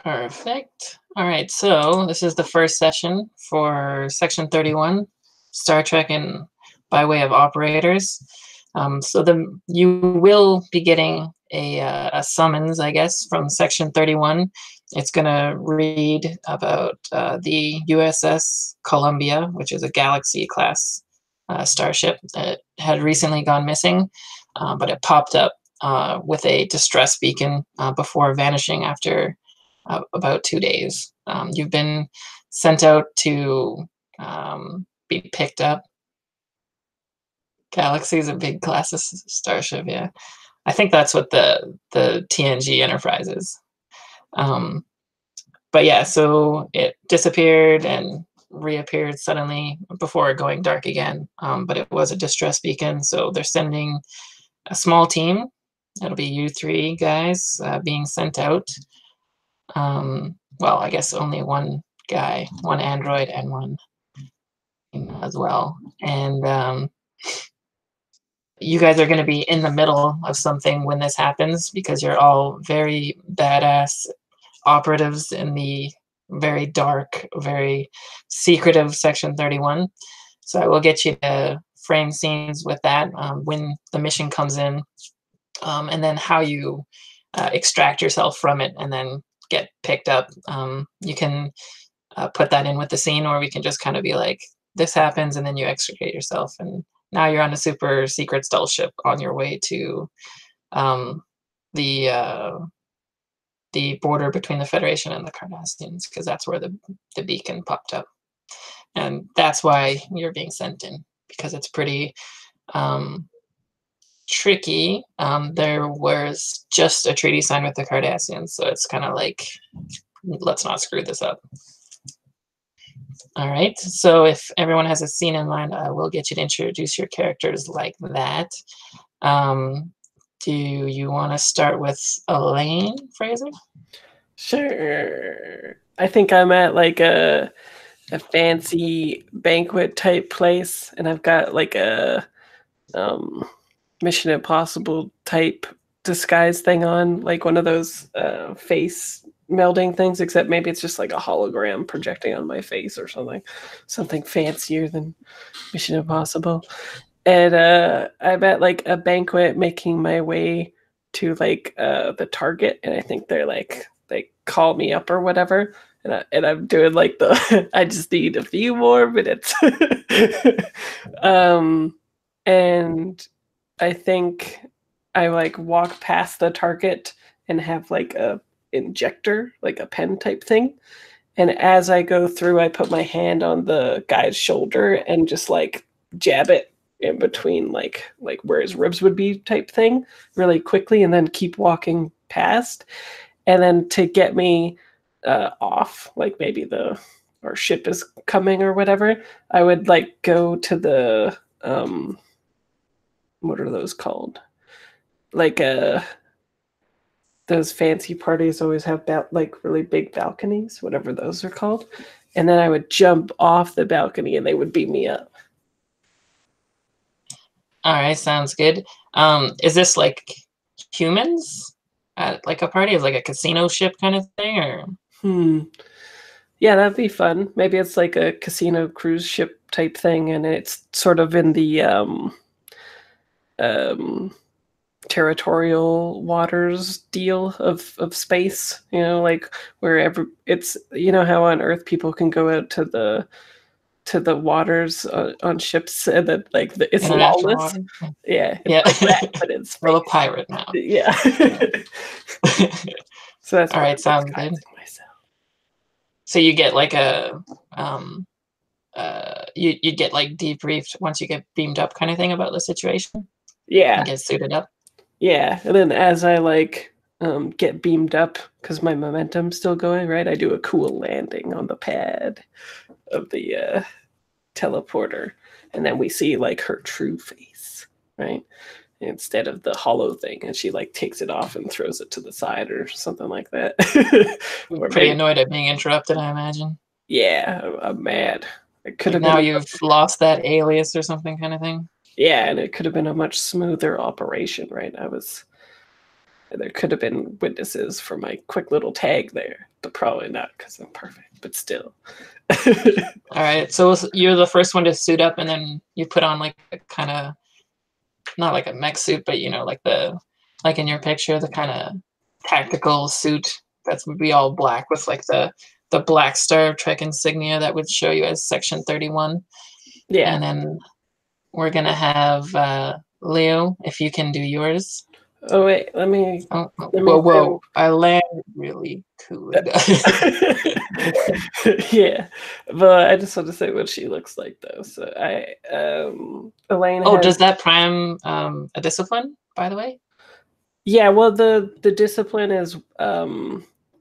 Perfect. All right, so this is the first session for Section 31, Star Trek and by way of operators. You will be getting a summons, I guess, from Section 31. It's going to read about the USS Columbia, which is a Galaxy class starship that had recently gone missing, but it popped up with a distress beacon before vanishing after about 2 days. You've been sent out to be picked up. Galaxy is a big class of starship, yeah. I think that's what the TNG Enterprise is. But yeah, so it disappeared and reappeared suddenly before going dark again. But it was a distress beacon, so they're sending a small team. It'll be you three guys being sent out. Well, I guess only one guy, one android and one as well. And you guys are going to be in the middle of something when this happens because you're all very badass operatives in the very dark, very secretive Section 31. So I will get you to frame scenes with that when the mission comes in, and then how you extract yourself from it and then get picked up. You can put that in with the scene, or we can just kind of be like, this happens, and then you extricate yourself, and now you're on a super secret stealth ship on your way to the border between the Federation and the Cardassians, because that's where the beacon popped up, and that's why you're being sent in, because it's pretty tricky. There was just a treaty signed with the Cardassians, so it's kind of like, let's not screw this up. All right, so if everyone has a scene in mind, I will get you to introduce your characters like that. Do you want to start with Elaine Fraser? Sure. I think I'm at like a fancy banquet type place, and I've got like a Mission Impossible type disguise thing on, like one of those face melding things, except maybe it's just like a hologram projecting on my face or something fancier than Mission Impossible. And I'm at like a banquet making my way to like the target, and I think they call me up or whatever, and I'm doing like the I just need a few more minutes. And I think I like walk past the target and have like a injector, like a pen type thing. And as I go through, I put my hand on the guy's shoulder and just like jab it in between like where his ribs would be type thing really quickly, and then keep walking past. And then to get me off, like maybe our ship is coming or whatever, I would like go to the what are those called? Like those fancy parties always have like really big balconies, whatever those are called. And then I would jump off the balcony and they would beat me up. All right, sounds good. Is this like humans at like a party? Is like a casino ship kind of thing, or? Yeah, that'd be fun. Maybe it's like a casino cruise ship type thing, and it's sort of in the territorial waters deal of space, like wherever it's, how on Earth people can go out to the waters on ships, and then like it's lawless. Yeah, it's like that, but it's a little pirate now. Yeah. So that's all right. Sounds good. So you get like a you get like debriefed once you get beamed up, kind of thing, about the situation. Yeah. And get suited up. Yeah, and then as I like get beamed up, because my momentum's still going, right, I do a cool landing on the pad of the teleporter, and then we see like her true face, right, instead of the hollow thing, and she like takes it off and throws it to the side or something like that. Pretty annoyed at being interrupted, I imagine. Yeah, I'm mad. It could have now you've lost that alias or something, kind of thing. Yeah, and it could have been a much smoother operation, right? There could have been witnesses for my quick little tag there, but probably not because I'm perfect, but still. All right, so you're the first one to suit up, and then you put on like a kind of, not like a mech suit, but you know, like in your picture, the kind of tactical suit that's would be all black with like the Black Star Trek insignia that would show you as Section 31. Yeah. And then we're gonna have Leo, if you can do yours. Oh wait, let me. Whoa! I land really cool. Yeah, but I just want to say what she looks like though. So Elaine. Oh, does that prime a discipline, by the way? Yeah, well, the discipline is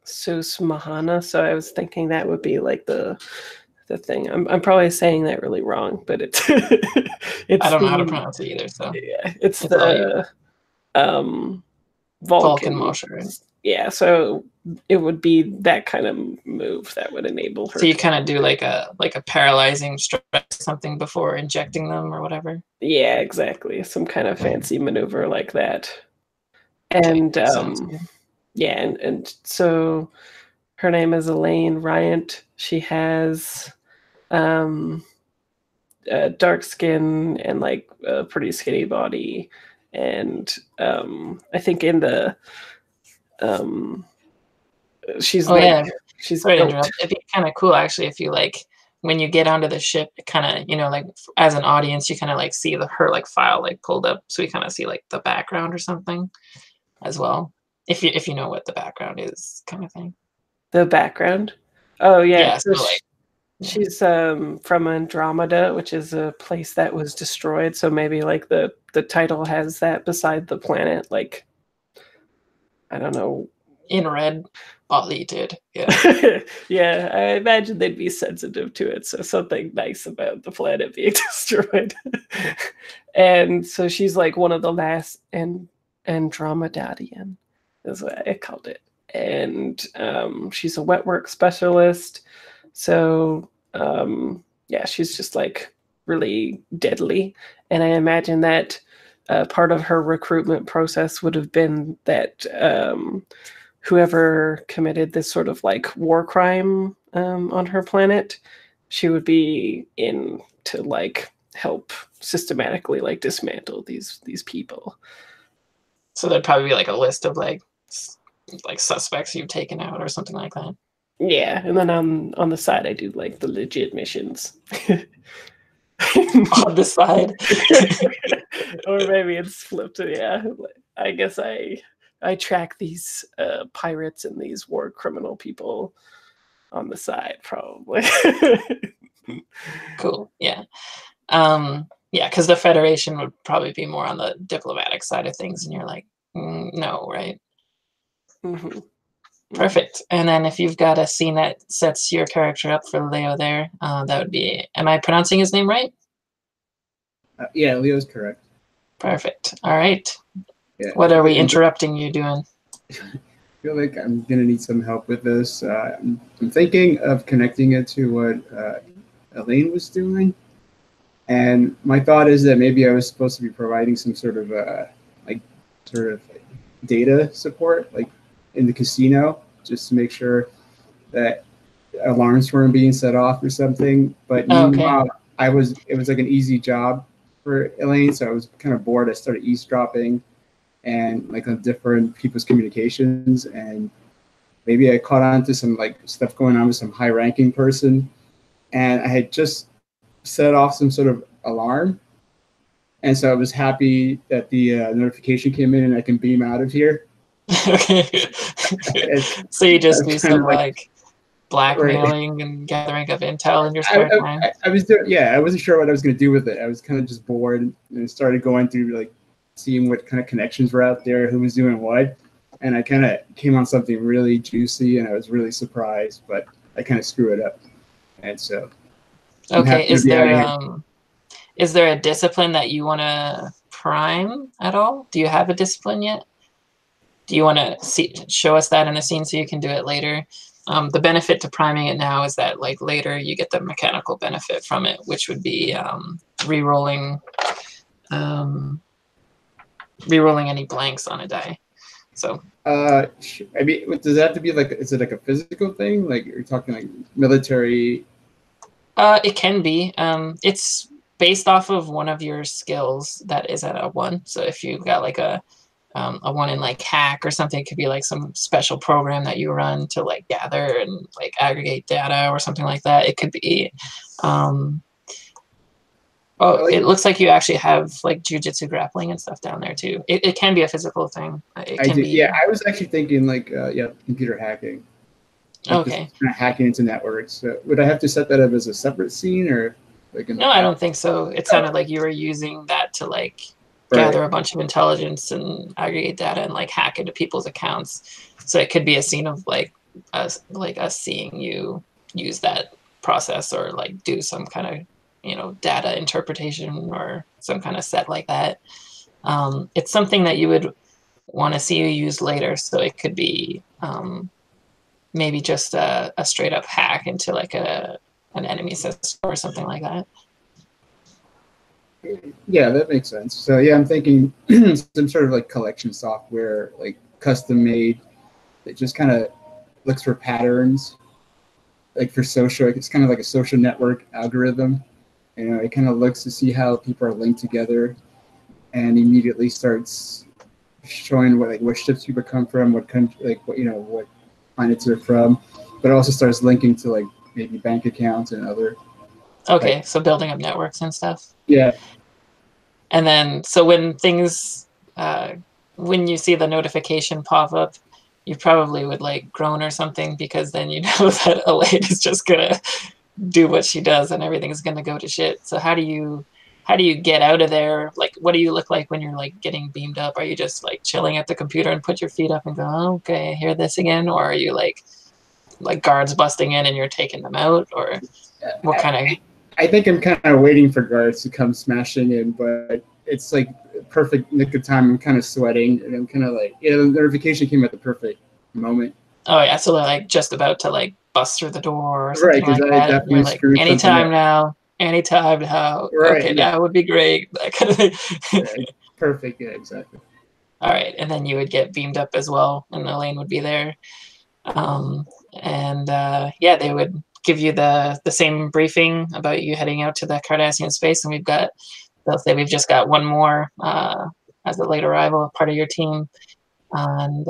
Susmahana, so I was thinking that would be like the thing. I'm probably saying that really wrong, but it's I don't know how to pronounce it either. So yeah, it's the Vulcan motion. Right? Yeah, so it would be that kind of move that would enable her. So you kind of do like a paralyzing strike, something before injecting them or whatever. Yeah, exactly. Some kind of fancy maneuver like that. And yeah, and so her name is Elaine Ryant. She has dark skin and like a pretty skinny body, and I think in the she's she's sorry to interrupt. It'd be kind of cool actually if you like when you get onto the ship, it kind of, you know, like as an audience, you kind of like see her like file like pulled up, so we kind of see like the background or something as well, if you know what the background is, kind of thing. The background? Oh yeah. Yeah, so like, she's from Andromeda, which is a place that was destroyed. So maybe like the title has that beside the planet, like I don't know. In red. Ollie did. Yeah. Yeah, I imagine they'd be sensitive to it. So something nice about the planet being destroyed. And so she's like one of the last Andromedadian, is what I called it. And she's a wet work specialist. So yeah, she's just like really deadly. And I imagine that part of her recruitment process would have been that whoever committed this sort of like war crime on her planet, she would be in to like help systematically like dismantle these people. So there'd probably be like a list of like suspects you've taken out or something like that. Yeah, and then on the side I do like the legit missions. On the side. Or maybe it's flipped. Yeah, I guess I track these pirates and these war criminal people on the side, probably. Cool. Yeah. Yeah, because the Federation would probably be more on the diplomatic side of things, and you're like, no, right? Mm-hmm. Perfect. And then if you've got a scene that sets your character up for Leo there, that would be, am I pronouncing his name right? Yeah, Leo's correct. Perfect. All right. Yeah. What are we interrupting you doing? I feel like I'm going to need some help with this. I'm thinking of connecting it to what Elaine was doing. And my thought is that maybe I was supposed to be providing some sort of data support, like in the casino, just to make sure that alarms weren't being set off or something. But meanwhile, it was like an easy job for Elaine, so I was kind of bored. I started eavesdropping and like on different people's communications, and maybe I caught on to some like stuff going on with some high-ranking person, and I had just set off some sort of alarm, and so I was happy that the notification came in and I can beam out of here. Okay. So you just do some like blackmailing and gathering of intel in your spare time? I was doing, yeah, I wasn't sure what I was going to do with it. I was kind of just bored and started going through like seeing what kind of connections were out there, who was doing what, and I kind of came on something really juicy, and I was really surprised, but I kind of screw it up, and so. Okay, is there a discipline that you want to prime at all? Do you have a discipline yet? Do you want to show us that in the scene so you can do it later? The benefit to priming it now is that like later you get the mechanical benefit from it, which would be re-rolling any blanks on a die. So I mean, does that have to be like? Is it like a physical thing? Like you're talking like military? It can be. It's based off of one of your skills that is at a 1. So if you got like a 1 in like hack or something, it could be like some special program that you run to like gather and like aggregate data or something like that. It could be. It looks like you actually have like jujitsu grappling and stuff down there too. It can be a physical thing. It can be. Yeah, I was actually thinking like computer hacking. Like Okay. Just kind of hacking into networks. So would I have to set that up as a separate scene or like? No, I don't think so. It sounded like you were using that to like gather a bunch of intelligence and aggregate data and like hack into people's accounts. So it could be a scene of like us seeing you use that process or like do some kind of data interpretation or some kind of set like that. It's something that you would want to see you use later. So it could be maybe just a straight up hack into like an enemy system or something like that. Yeah, that makes sense. So yeah, I'm thinking some sort of like collection software, like custom made, that just kind of looks for patterns, like for social. It's kind of like a social network algorithm. It kind of looks to see how people are linked together, and immediately starts showing what ships people come from, what country, what planets they're from, but it also starts linking to like maybe bank accounts and other. Okay, so building up networks and stuff. Yeah. And then, so when things, when you see the notification pop up, you probably would like groan or something, because then you know that Elaine is just gonna do what she does and everything's gonna go to shit. So how do you get out of there? Like, what do you look like when you're like getting beamed up? Are you just like chilling at the computer and put your feet up and go, oh, okay, hear this again? Or are you like guards busting in and you're taking them out? Or what kind of... I think I'm kind of waiting for guards to come smashing in, but it's like perfect nick of time. I'm kind of sweating, and I'm kind of like, the notification came at the perfect moment. Oh yeah, so they're like just about to like bust through the door or something, right? Because I definitely like, anytime now. Right. Okay, that would be great. That kind of thing. Perfect. Yeah, exactly. All right, and then you would get beamed up as well, and Elaine would be there, they would give you the same briefing about you heading out to the Cardassian space, and they'll say we've just got one more as a late arrival, part of your team, and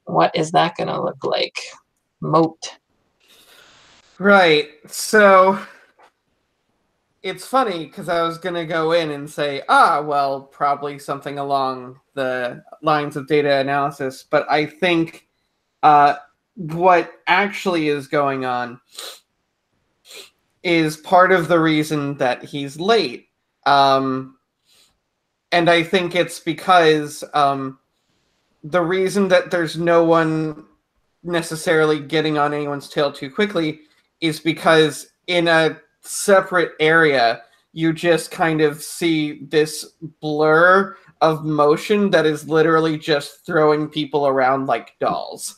what is that going to look like? Moat. Right. So it's funny because I was going to go in and say, probably something along the lines of data analysis, but I think what actually is going on is part of the reason that he's late. And I think it's because the reason that there's no one necessarily getting on anyone's tail too quickly is because in a separate area, you just kind of see this blur of motion that is literally just throwing people around like dolls.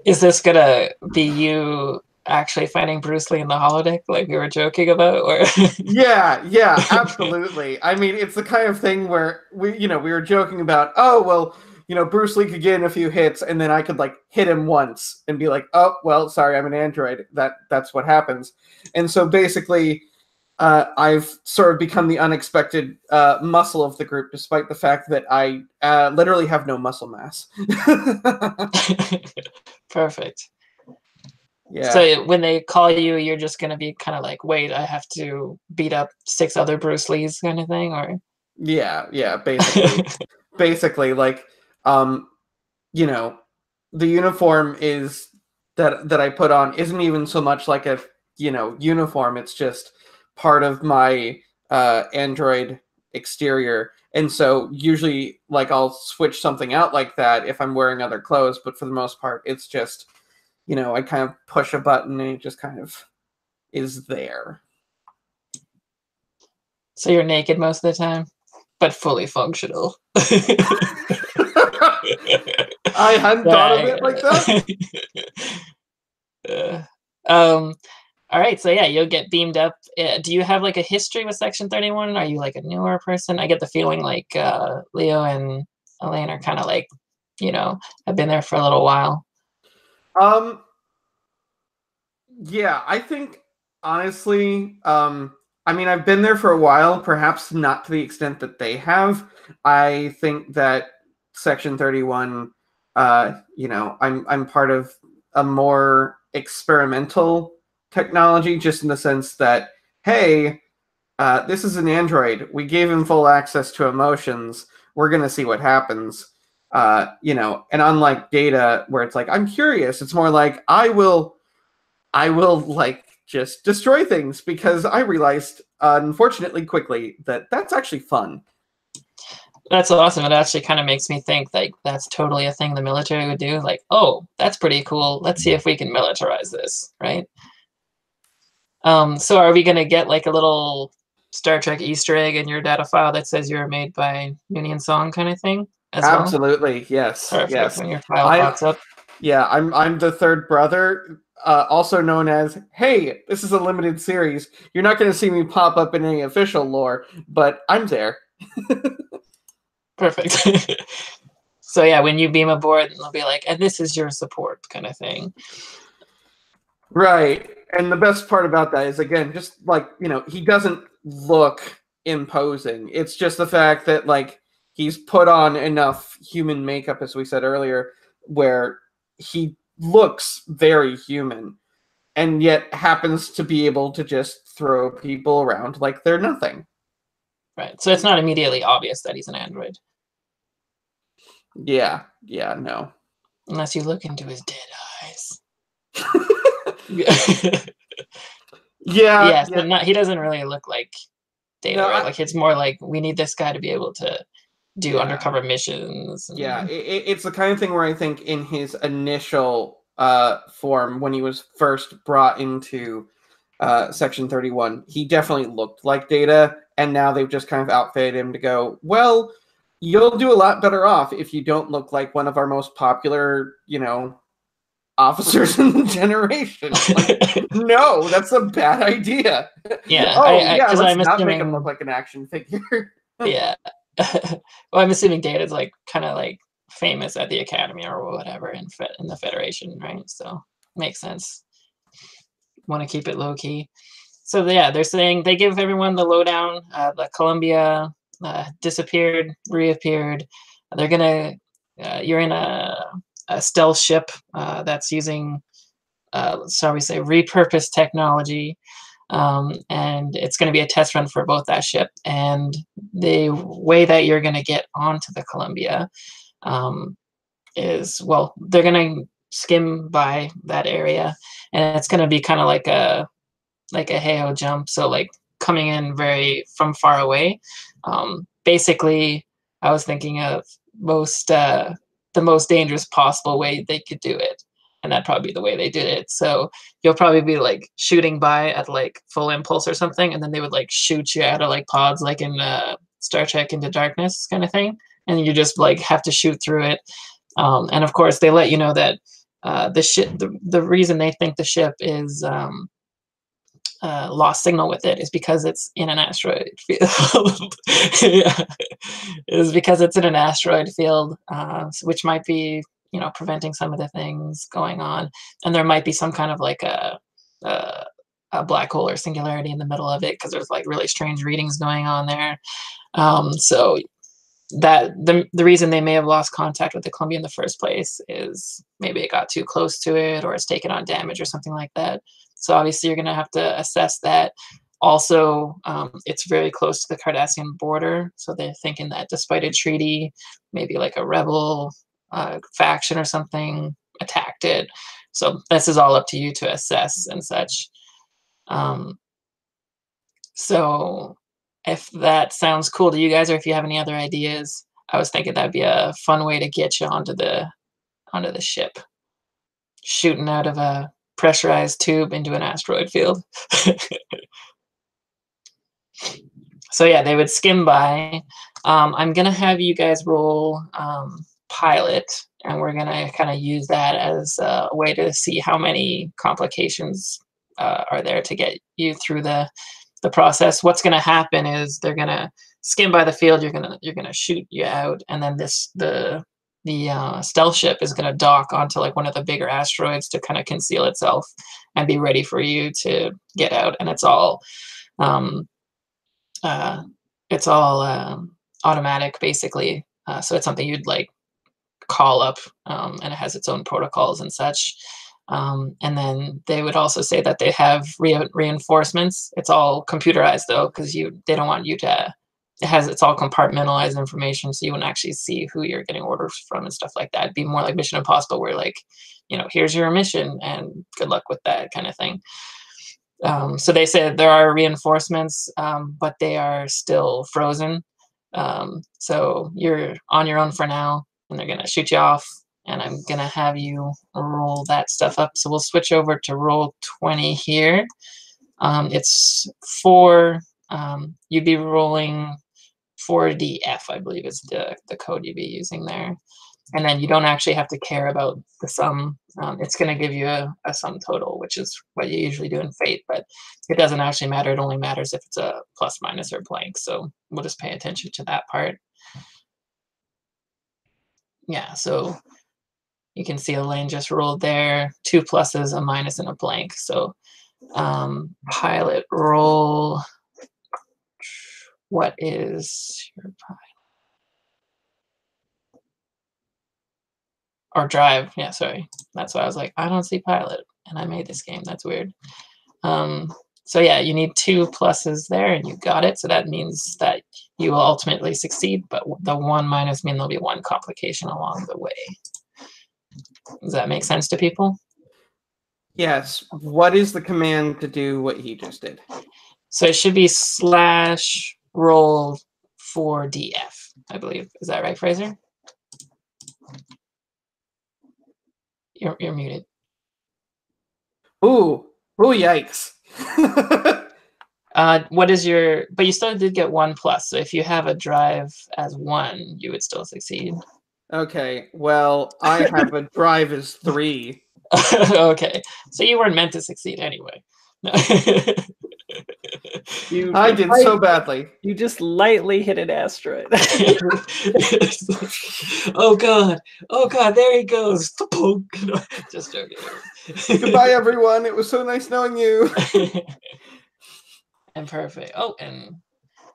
Is this gonna be you actually fighting Bruce Lee in the holodeck like we were joking about? Or yeah, absolutely. I mean, it's the kind of thing where we were joking about, Bruce Lee could get in a few hits and then I could like hit him once and be like, oh, well, sorry, I'm an android. That's what happens. And so basically I've sort of become the unexpected muscle of the group, despite the fact that I literally have no muscle mass. Perfect. Yeah. So when they call you, you're just going to be kind of like, wait, I have to beat up 6 other Bruce Lees kind of thing? Or Yeah, basically. Basically, like, the uniform is that I put on isn't even so much like a, uniform. It's just part of my android exterior. And so usually, like, I'll switch something out like that if I'm wearing other clothes, but for the most part, it's just, I kind of push a button and it just kind of is there. So you're naked most of the time, but fully functional. I hadn't thought of it like that. All right, so yeah, you'll get beamed up. Do you have like a history with Section 31? Are you like a newer person? I get the feeling like Leo and Elaine are kind of like, have been there for a little while? Yeah, I think honestly, I mean, I've been there for a while, perhaps not to the extent that they have. I think that Section 31, I'm part of a more experimental technology, just in the sense that, hey, this is an android. We gave him full access to emotions. We're gonna see what happens. And unlike Data, where it's like, I'm curious, it's more like I will like just destroy things because I realized, unfortunately, quickly that that's actually fun. That's awesome. It actually kind of makes me think like that's totally a thing the military would do. Like, oh, that's pretty cool. Let's see if we can militarize this, right? So are we gonna get like a little Star Trek Easter egg in your data file that says you were made by Noonien Song kind of thing as well? Absolutely, yes. Perfect. Yes. When your file pops up. Yeah, I'm the third brother, also known as, hey, this is a limited series. You're not going to see me pop up in any official lore, but I'm there. Perfect. So yeah, when you beam aboard, they'll be like, and this is your support kind of thing. Right. And the best part about that is, again, just like, he doesn't look imposing. It's just the fact that, like, he's put on enough human makeup, as we said earlier, where he looks very human and yet happens to be able to just throw people around like they're nothing. Right. So it's not immediately obvious that he's an android. Yeah. Yeah, no. Unless you look into his dead eyes. Yeah. But he doesn't really look like Data, No, right? Like it's more like we need this guy to be able to do undercover missions. Yeah, it's the kind of thing where I think in his initial form, when he was first brought into Section 31, he definitely looked like Data, and now they've just kind of outfitted him to go, well, you'll do a lot better off if you don't look like one of our most popular, officers in the generation. Like, no, that's a bad idea. Yeah. Let's I'm not assuming, make him look like an action figure. Yeah. Well, I'm assuming Data's like kind of like famous at the Academy or whatever in the Federation, right? So makes sense. Want to keep it low key. So yeah, they're saying they give everyone the lowdown. The Columbia disappeared, reappeared. They're gonna. You're in a stealth ship that's using, shall we say, repurposed technology. And it's going to be a test run for both that ship and the way that you're going to get onto the Columbia is, well, they're going to skim by that area, and it's going to be kind of like a hey-ho jump, so like coming in from far away. Basically, I was thinking of the most dangerous possible way they could do it, and that'd probably be the way they did it. So you'll probably be like shooting by at like full impulse or something, and then they would like shoot you out of like pods, like in Star Trek Into Darkness kind of thing, and you just like have to shoot through it. And of course, they let you know that the ship, the reason they think the ship is lost signal with it is because it's in an asteroid field. Yeah. Is because it's in an asteroid field, which might be, preventing some of the things going on, and there might be some kind of like a black hole or singularity in the middle of it because there's like really strange readings going on there. So that the reason they may have lost contact with the Columbia in the first place is maybe it got too close to it or it's taken on damage or something like that. So obviously you're going to have to assess that. Also, it's very close to the Cardassian border, so they're thinking that despite a treaty, maybe like a rebel faction or something attacked it. So this is all up to you to assess and such. So if that sounds cool to you guys, or if you have any other ideas, I was thinking that'd be a fun way to get you onto the ship, shooting out of a pressurized tube into an asteroid field. So yeah, they would skim by. I'm gonna have you guys roll pilot, and we're gonna kind of use that as a way to see how many complications are there to get you through the the process. What's going to happen is they're going to skim by the field. You're gonna shoot you out, and then the stealth ship is going to dock onto like one of the bigger asteroids to kind of conceal itself and be ready for you to get out. And it's all automatic, basically. So it's something you'd like call up, and it has its own protocols and such. And then they would also say that they have reinforcements. It's all computerized though, because they don't want you to. It's all compartmentalized information, so you wouldn't actually see who you're getting orders from and stuff like that. It'd be more like Mission Impossible, where like, here's your mission and good luck with that kind of thing. So they said there are reinforcements, but they are still frozen. So you're on your own for now, and they're gonna shoot you off, and I'm gonna have you roll that stuff up. So we'll switch over to roll 20 here. It's 4. You'd be rolling 4DF, I believe is the code you'd be using there. And then you don't actually have to care about the sum. It's going to give you a sum total, which is what you usually do in Fate, but it doesn't actually matter. It only matters if it's a plus, minus, or blank. So we'll just pay attention to that part. Yeah, so you can see Elaine just rolled there. 2 pluses, a minus, and a blank. So pilot roll. What is your pilot? Or drive? Yeah, sorry. That's why I was like, I don't see pilot, and I made this game. That's weird. So yeah, you need 2 pluses there, and you got it. So that means that you will ultimately succeed, but the 1 minus mean there'll be 1 complication along the way. Does that make sense to people? Yes. What is the command to do what he just did? So it should be /roll 4DF, I believe. Is that right, Fraser? You're muted. Ooh, yikes. What is your? But you still did get 1 plus. So if you have a drive as 1, you would still succeed. Okay. Well, I have a drive as 3. Okay, so you weren't meant to succeed anyway. I did so badly. You just lightly hit an asteroid. Oh god, there he goes. Just joking. Goodbye, everyone. It was so nice knowing you. And perfect. Oh, and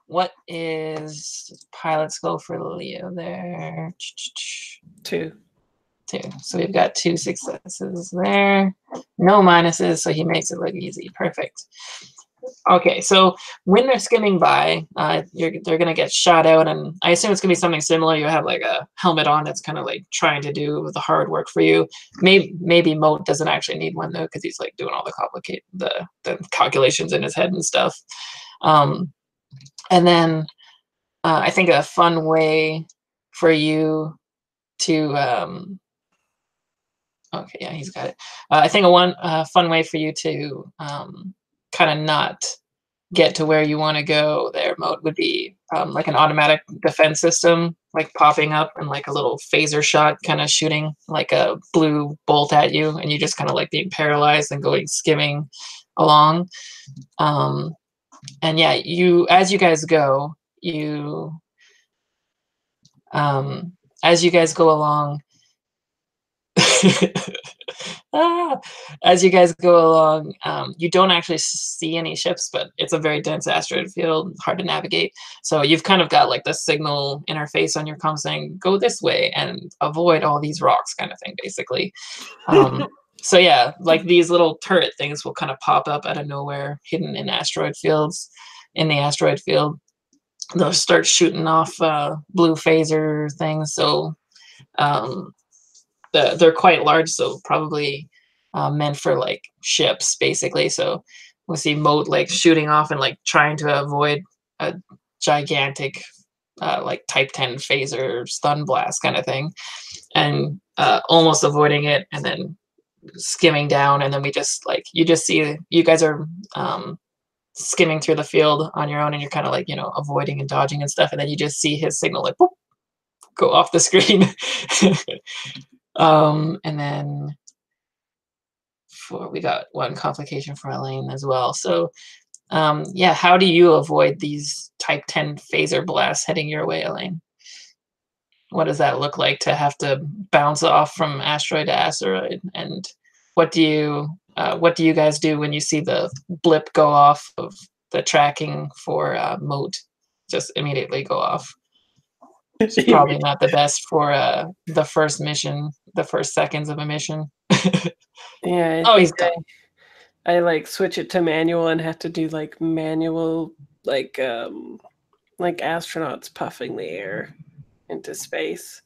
what is pilot's goal for Leo there? 2. 2. So we've got 2 successes there. No minuses, so he makes it look easy. Perfect. Okay, so when they're skimming by, they're going to get shot out, and I assume it's going to be something similar. You have like a helmet on that's kind of like trying to do the hard work for you. Maybe Moat doesn't actually need one, though, because he's like doing all the calculations in his head and stuff. And then I think a fun way for you to... okay, yeah, he's got it. I think a fun way for you to kind of not get to where you want to go there, Moat, would be like an automatic defense system, like popping up and like a little phaser shot kind of shooting like a blue bolt at you, and you just kind of like being paralyzed and going skimming along. And yeah, as you guys go along, as you guys go along, you don't actually see any ships, but it's a very dense asteroid field, hard to navigate. So you've kind of got like the signal interface on your comm saying, go this way and avoid all these rocks kind of thing, basically. So yeah, like these little turret things will kind of pop up out of nowhere, hidden in asteroid fields. In the asteroid field, they'll start shooting off blue phaser things. So they're quite large, so probably meant for like ships, basically. So we'll see Moat like shooting off and like trying to avoid a gigantic like Type 10 phaser stun blast kind of thing, and almost avoiding it, and then skimming down, and then you just see you guys are skimming through the field on your own, and you're kind of like avoiding and dodging and stuff, and then you just see his signal like boop, go off the screen. And then we got 1 complication for Elaine as well. So Yeah, how do you avoid these Type 10 phaser blasts heading your way, Elaine? What does that look like to have to bounce off from asteroid to asteroid? And what do you guys do when you see the blip go off of the tracking for Moat? Just immediately go off. It's probably not the best for the first mission, the first seconds of a mission. Yeah. Oh, he's gone. I like switch it to manual and have to do like manual, like astronauts puffing the air into space,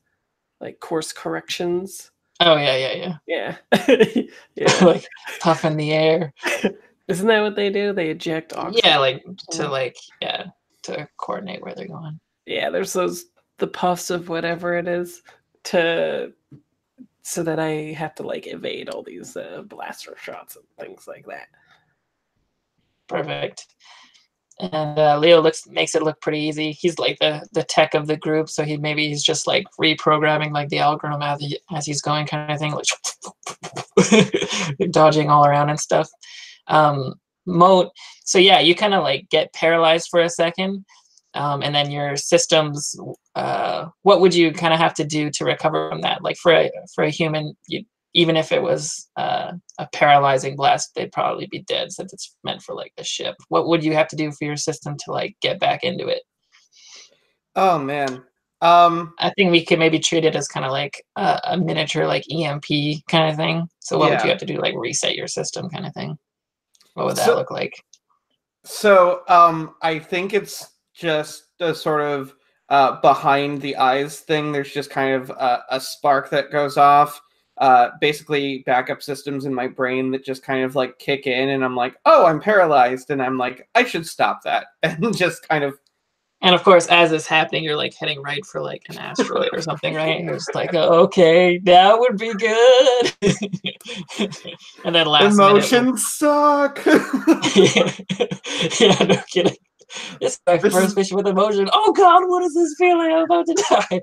like course corrections. Oh yeah. Yeah. Like puff in the air. Isn't that what they do? They eject oxygen. Yeah, to coordinate where they're going. Yeah, there's the puffs of whatever it is so that I have to like evade all these blaster shots and things like that. Perfect. And Leo makes it look pretty easy. He's like the tech of the group, so he's just like reprogramming like the algorithm as he's going, kind of thing, like dodging all around and stuff. Moat. So yeah, you kind of like get paralyzed for a second. And then your systems, what would you kind of have to do to recover from that? Like for a human, even if it was a paralyzing blast, they'd probably be dead since it's meant for like a ship. What would you have to do for your system to like get back into it? Oh man. I think we could maybe treat it as kind of like a miniature like EMP kind of thing. So what would you have to do? Like reset your system kind of thing? What would that look like? So I think it's just a sort of behind the eyes thing. There's just kind of a spark that goes off. Basically backup systems in my brain that just kind of like kick in, and I'm like, oh, I'm paralyzed, and I'm like, I should stop that, and just kind of. And of course, as it's happening, you're like heading right for like an asteroid or something, right? You're just like, okay, that would be good. And then last emotions suck. Yeah, no kidding. This is my first mission with emotion. Oh God, what is this feeling? I'm about to die.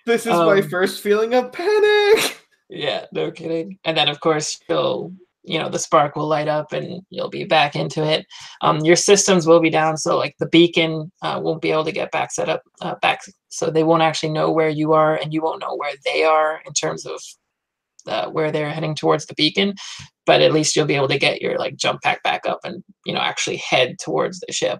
This is my first feeling of panic. Yeah, no kidding. And then of course the spark will light up and you'll be back into it. Your systems will be down, so like the beacon won't be able to get back set up back, so they won't actually know where you are, and you won't know where they are in terms of where they're heading towards the beacon. But at least you'll be able to get your like jump pack back up and actually head towards the ship.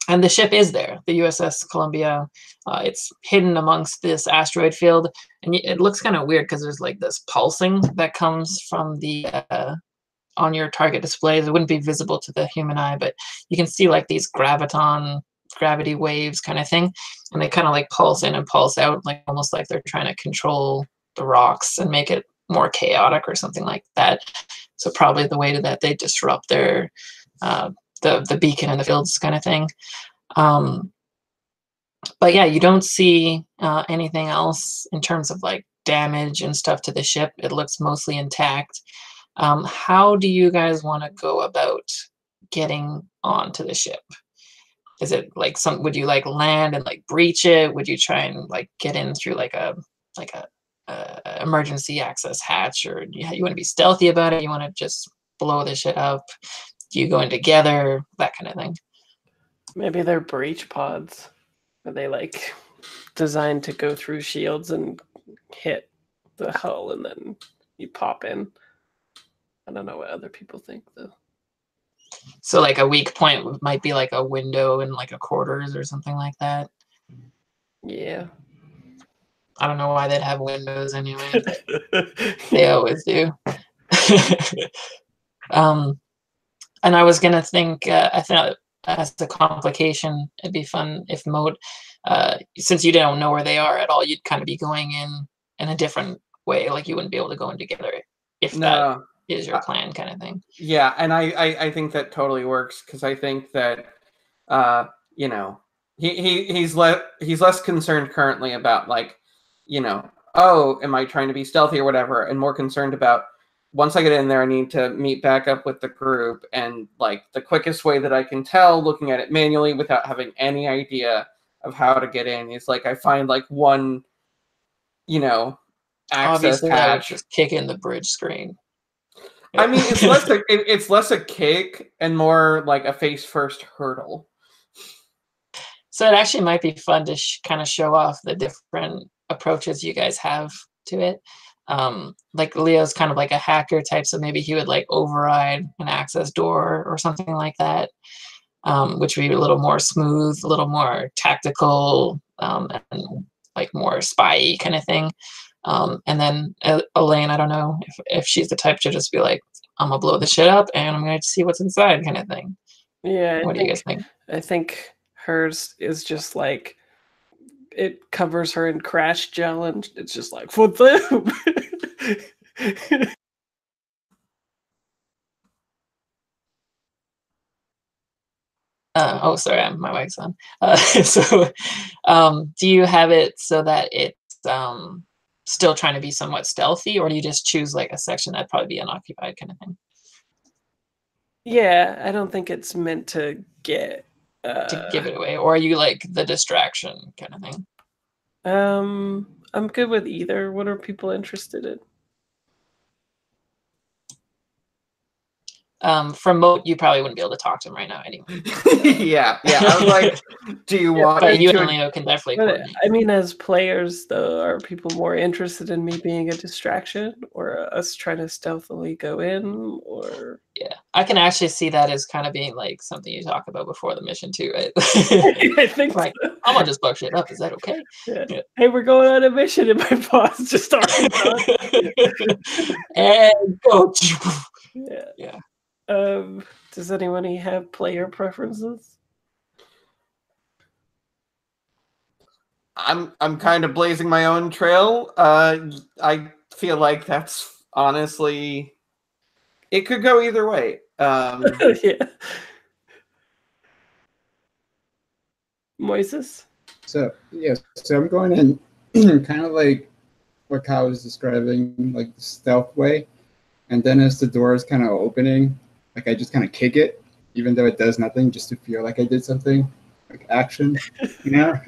And the ship is there, the USS Columbia. It's hidden amongst this asteroid field, and it looks kind of weird because there's like this pulsing that comes from the on your target displays. It wouldn't be visible to the human eye, but you can see like these gravity waves kind of thing, and they kind of like pulse in and pulse out, like almost like they're trying to control the rocks and make it more chaotic or something like that. So probably the way that they disrupt their the beacon and the fields kind of thing. But yeah, you don't see anything else in terms of like damage and stuff to the ship. It looks mostly intact. How do you guys want to go about getting onto the ship? Is it like would you like land and like breach it? Would you try and like get in through like a emergency access hatch, or you want to be stealthy about it? You want to just blow the shit up? Do you go in together? That kind of thing. Maybe they're breach pods. Are they like designed to go through shields and hit the hull and then you pop in? I don't know what other people think though. So like a weak point might be like a window in like a quarters or something like that. Yeah. I don't know why they'd have windows anyway. They always do. And I was gonna think, I thought as a complication, it'd be fun if Moat, since you don't know where they are at all, you'd kind of be going in a different way. Like you wouldn't be able to go in together if that is your plan, kind of thing. Yeah, and I think that totally works, because I think that he's less concerned currently about like, oh, am I trying to be stealthy or whatever, and more concerned about, once I get in there, I need to meet back up with the group, and like the quickest way that I can tell, looking at it manually without having any idea of how to get in, is like I find like one, access Obviously, hatch. I would just kick in the bridge screen. I mean, it's less a kick and more like a face first hurdle. So it actually might be fun to kind of show off the different approaches you guys have to it. Like Leo's kind of like a hacker type, so maybe he would like override an access door or something like that, which would be a little more smooth, a little more tactical, and like more spy-y kind of thing. And then Elaine, I don't know if she's the type to just be like, I'm gonna blow the shit up and I'm gonna see what's inside kind of thing. Yeah. What do you guys think? I think hers is just like, it covers her in crash gel and it's just like, for them. Oh, sorry, my mic's on. So, do you have it so that it's still trying to be somewhat stealthy, or do you just choose like a section that'd probably be unoccupied kind of thing? Yeah, I don't think it's meant to get to give it away, or are you like the distraction kind of thing? I'm good with either. What are people interested in? From Moat, you probably wouldn't be able to talk to him right now anyway. yeah. I was like, do you want but me you to... and Leo can definitely But, coordinate. I mean, as players, though, are people more interested in me being a distraction or us trying to stealthily go in? Or yeah, I can actually see that as kind of being like something you talk about before the mission too, right? I think like, so. I'm gonna just bug shit up. Is that okay? Yeah. Hey, we're going on a mission, and my boss just started. And go. Yeah. Does anybody have player preferences? I'm kind of blazing my own trail. I feel like that's honestly, it could go either way. Yeah. Moises? So yes, so I'm going in kind of like what Kyle was describing, like the stealth way. And then as the door is kind of opening, like I just kind of kick it, even though it does nothing, just to feel like I did something, like action, you know?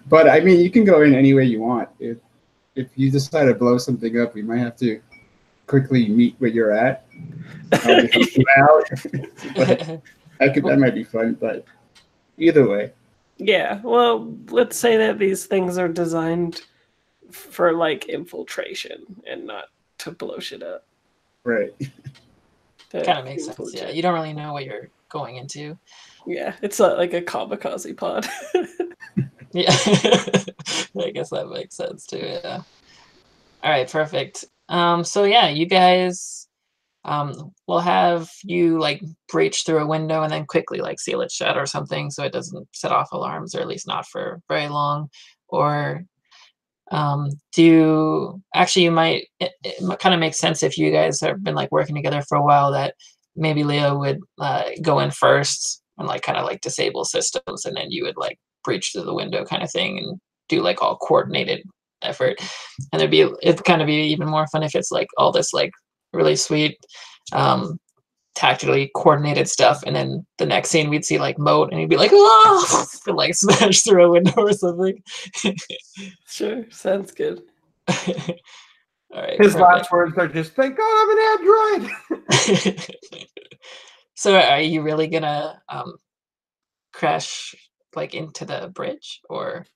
But I mean, you can go in any way you want. If you decide to blow something up, we might have to quickly meet where you're at. Help you out. But that might be fun, but either way. Yeah, well, let's say that these things are designed for like infiltration and not to blow shit up. Right. Kind of makes sense. Yeah, you don't really know what you're going into. Yeah, it's like a kamikaze pod. Yeah, I guess that makes sense too. Yeah. All right, perfect. So yeah, you guys, will have you like breach through a window and then quickly like seal it shut or something, so it doesn't set off alarms, or at least not for very long. Or actually you might, it kind of makes sense if you guys have been like working together for a while, that maybe Leo would go in first and like kind of like disable systems, and then you would like breach through the window kind of thing and do like all coordinated effort. And it'd kind of be even more fun if it's like all this like really sweet tactically coordinated stuff, and then the next scene we'd see like Moat and he'd be like, oh, and like smash through a window or something. Sure, sounds good. All right, his perfect. last words are just, thank God I'm an android. So are you really gonna crash like into the bridge, or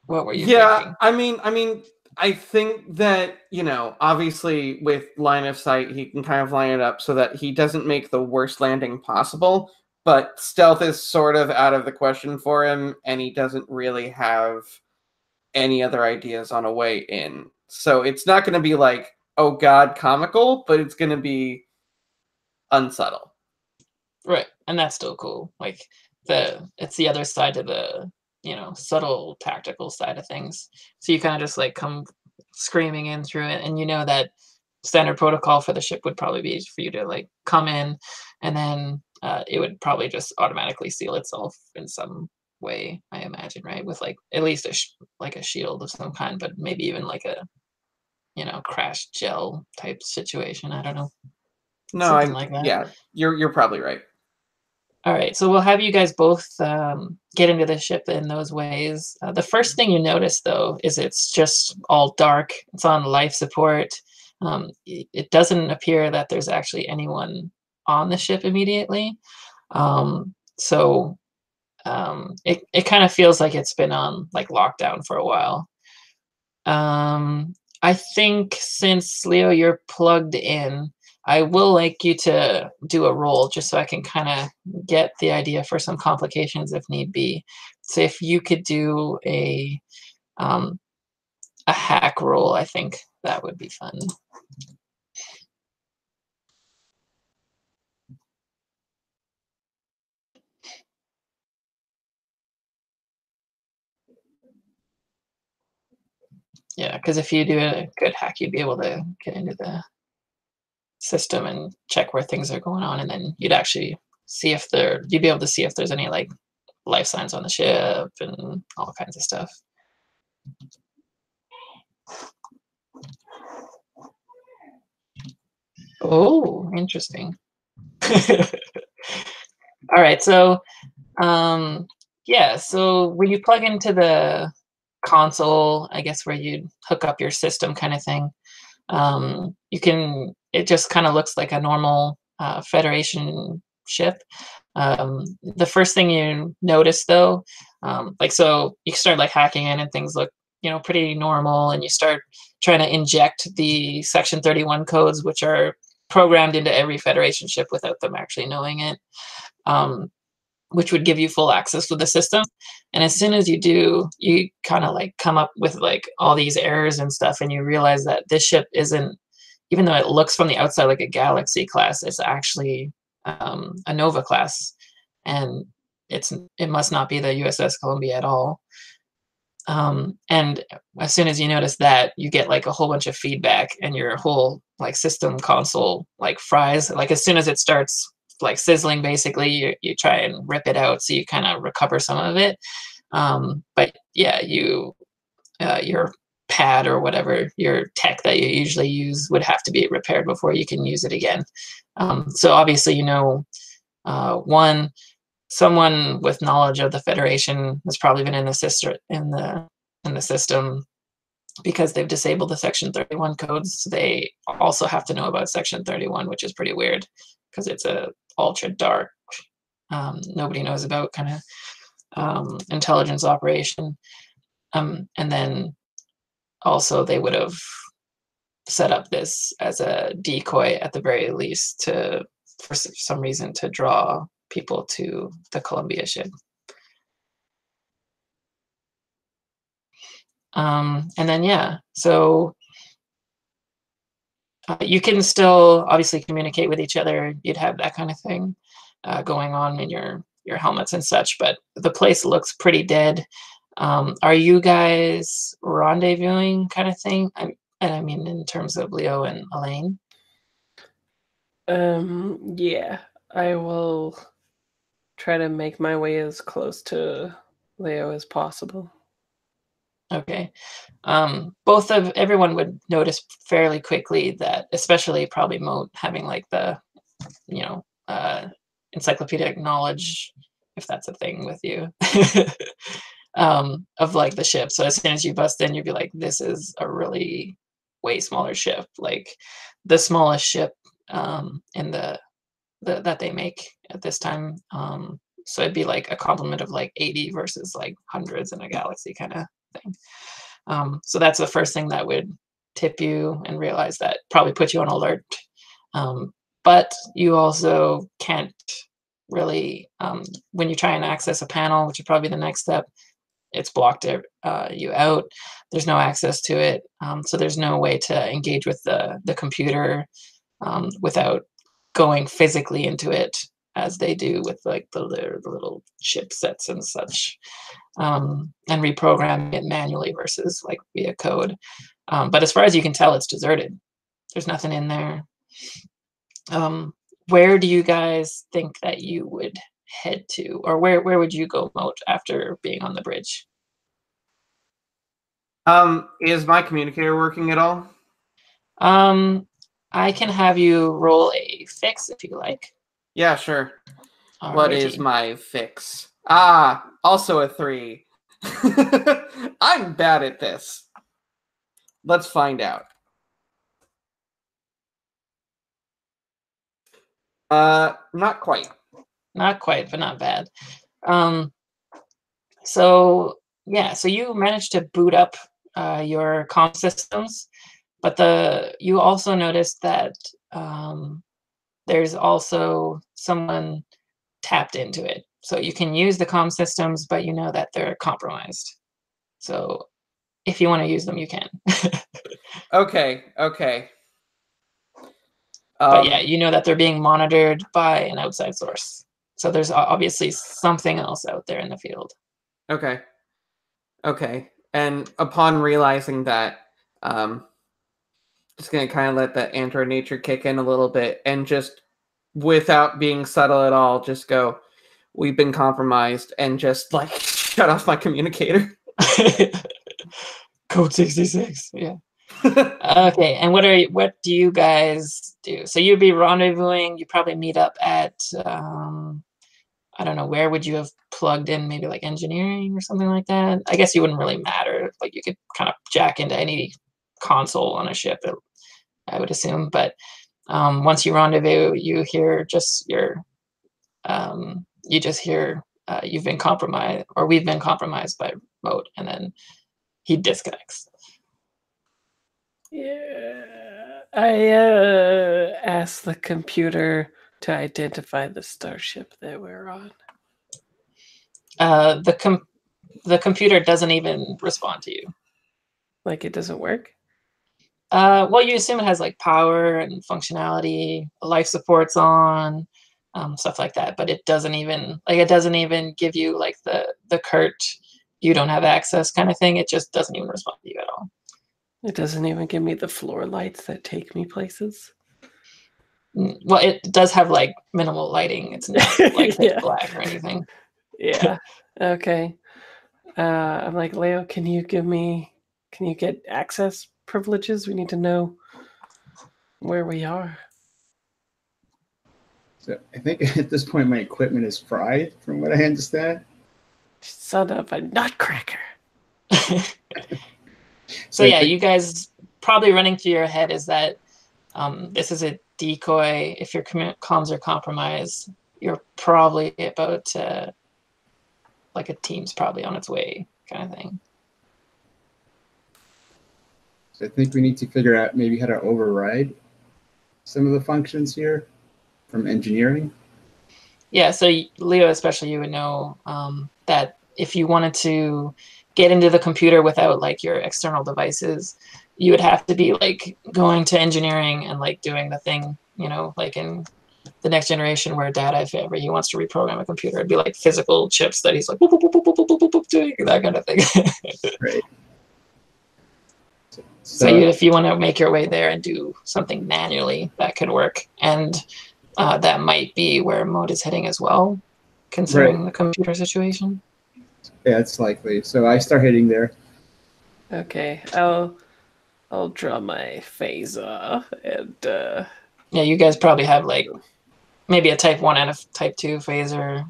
what were you thinking? I mean, I think that, obviously with line of sight, he can kind of line it up so that he doesn't make the worst landing possible, but stealth is sort of out of the question for him, and he doesn't really have any other ideas on a way in. So it's not going to be like, oh God, comical, but it's going to be unsubtle. Right, and that's still cool. Like it's the other side to the subtle tactical side of things. So you kind of just like come screaming in through it, and that standard protocol for the ship would probably be for you to like come in, and then it would probably just automatically seal itself in some way, I imagine, right? With like at least a shield of some kind, but maybe even like a crash gel type situation. I don't know. No, like that. Yeah, you're probably right. All right, so we'll have you guys both get into the ship in those ways. The first thing you notice, though, is it's just all dark. It's on life support. it doesn't appear that there's actually anyone on the ship immediately. So it kind of feels like it's been on like lockdown for a while. I think since Leo, you're plugged in, I will like you to do a roll just so I can kind of get the idea for some complications if need be. So if you could do a hack roll, I think that would be fun. Yeah, because if you do a good hack, you'd be able to get into the system and check where things are going on, and then you'd actually see if you'd be able to see if there's any like life signs on the ship and all kinds of stuff. Oh, interesting. All right, so yeah, so when you plug into the console, I guess where you hook up your system kind of thing, it just kind of looks like a normal Federation ship. The first thing you notice though, so you start like hacking in and things look, pretty normal, and you start trying to inject the Section 31 codes, which are programmed into every Federation ship without them actually knowing it. Which would give you full access to the system. And as soon as you do, you kind of like come up with like all these errors and stuff, and you realize that this ship isn't, even though it looks from the outside like a Galaxy class, it's actually a Nova class, and it must not be the USS Columbia at all. And as soon as you notice that, you get like a whole bunch of feedback, and your whole like system console like fries. Like as soon as it starts like sizzling, basically you try and rip it out so you kind of recover some of it. But yeah, your pad or whatever your tech that you usually use would have to be repaired before you can use it again. So obviously, one, someone with knowledge of the Federation has probably been in the system, because they've disabled the Section 31 codes. So they also have to know about Section 31, which is pretty weird because it's a ultra dark, nobody knows about kind of intelligence operation. And then also they would have set up this as a decoy at the very least for some reason to draw people to the Columbia ship. And then, yeah, so you can still obviously communicate with each other. You'd have that kind of thing going on in your helmets and such, but the place looks pretty dead. Are you guys rendezvousing kind of thing? I mean, in terms of Leo and Elaine? Yeah, I will try to make my way as close to Leo as possible. Okay. Everyone would notice fairly quickly that, especially probably Moat having like the, encyclopedic knowledge, if that's a thing with you, of like the ship. So as soon as you bust in, you'd be like, this is a really way smaller ship, like the smallest ship in that they make at this time. So it'd be like a complement of like 80 versus like hundreds in a galaxy kind of thing. So that's the first thing that would tip you and realize that, probably put you on alert. But you also can't really, when you try and access a panel, which would probably be the next step, it's blocked you out. There's no access to it. So there's no way to engage with the computer without going physically into it, as they do with like the little chipsets and such, and reprogram it manually versus like via code. But as far as you can tell, it's deserted. There's nothing in there. Where do you guys think that you would head to, or where would you go, Moat, after being on the bridge? Is my communicator working at all? I can have you roll a fix if you like. Yeah, sure. Alrighty. What is my fix? Also a 3. I'm bad at this. Let's find out. Not quite. Not quite, but not bad. So yeah, so you managed to boot up your comm systems, but you also noticed that there's also someone tapped into it. So you can use the comm systems, but you know that they're compromised. So if you want to use them, you can. Okay. But yeah, you know that they're being monitored by an outside source. So there's obviously something else out there in the field. Okay. And upon realizing that, just gonna kind of let that android nature kick in a little bit, and just without being subtle at all, just go, "We've been compromised," and just like shut off my communicator. Code 66. Yeah. Okay, and what do you guys do? So you'd be rendezvousing. You probably meet up at I don't know, where would you have plugged in? Maybe like engineering or something like that. I guess you wouldn't really matter. Like you could kind of jack into any console on a ship, I would assume. But once you rendezvous, you hear just you just hear you've been compromised, or we've been compromised by Moat, and then he disconnects. Yeah, I asked the computer to identify the starship that we're on. The computer doesn't even respond to you. Like it doesn't work? Well, you assume it has like power and functionality, life support's on, stuff like that. But it doesn't even give you like the curt, you don't have access kind of thing. It just doesn't even respond to you at all. It doesn't even give me the floor lights that take me places. Well, it does have like minimal lighting. It's not like pitch black or anything. Yeah. Okay. I'm like, Leo, can you get access privileges? We need to know where we are. So I think at this point my equipment is fried, from what I understand. Son of a nutcracker. So yeah, you guys probably running through your head is that this is a decoy. If your comms are compromised, you're probably about like a team's probably on its way kind of thing. So I think we need to figure out maybe how to override some of the functions here from engineering. Yeah, so Leo, especially, you would know that if you wanted to get into the computer without like your external devices, you would have to be like going to engineering and like doing the thing, you know, like in the Next Generation where Dad, if ever he wants to reprogram a computer, it'd be like physical chips that he's like boop, boop, boop, boop, boop, boop, boop, doing that kind of thing. Right. So if you want to make your way there and do something manually, that could work. And that might be where Moat is heading as well, considering the computer situation. Yeah, it's likely. So I start heading there. Okay, I'll draw my phaser and yeah, you guys probably have like maybe a type 1 and a type 2 phaser.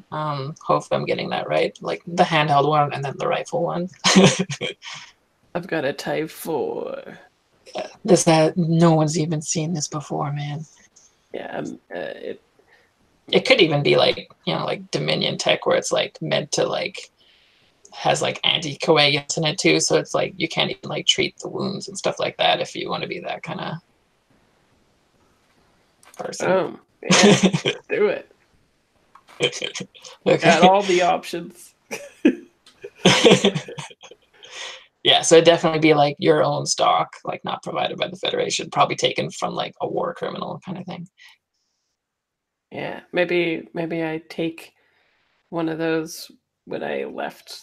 Hopefully I'm getting that right. Like the handheld one and then the rifle one. I've got a type 4. Yeah, no one's even seen this before, man. Yeah, it could even be like, you know, like Dominion tech where it's like meant to like has like anticoagulants in it too, so it's like you can't even like treat the wounds and stuff like that if you want to be that kind of person. Yeah, let's do it. Okay. Got all the options. Yeah, so it'd definitely be like your own stock, like not provided by the Federation, probably taken from like a war criminal kind of thing. Yeah, maybe I take one of those when I left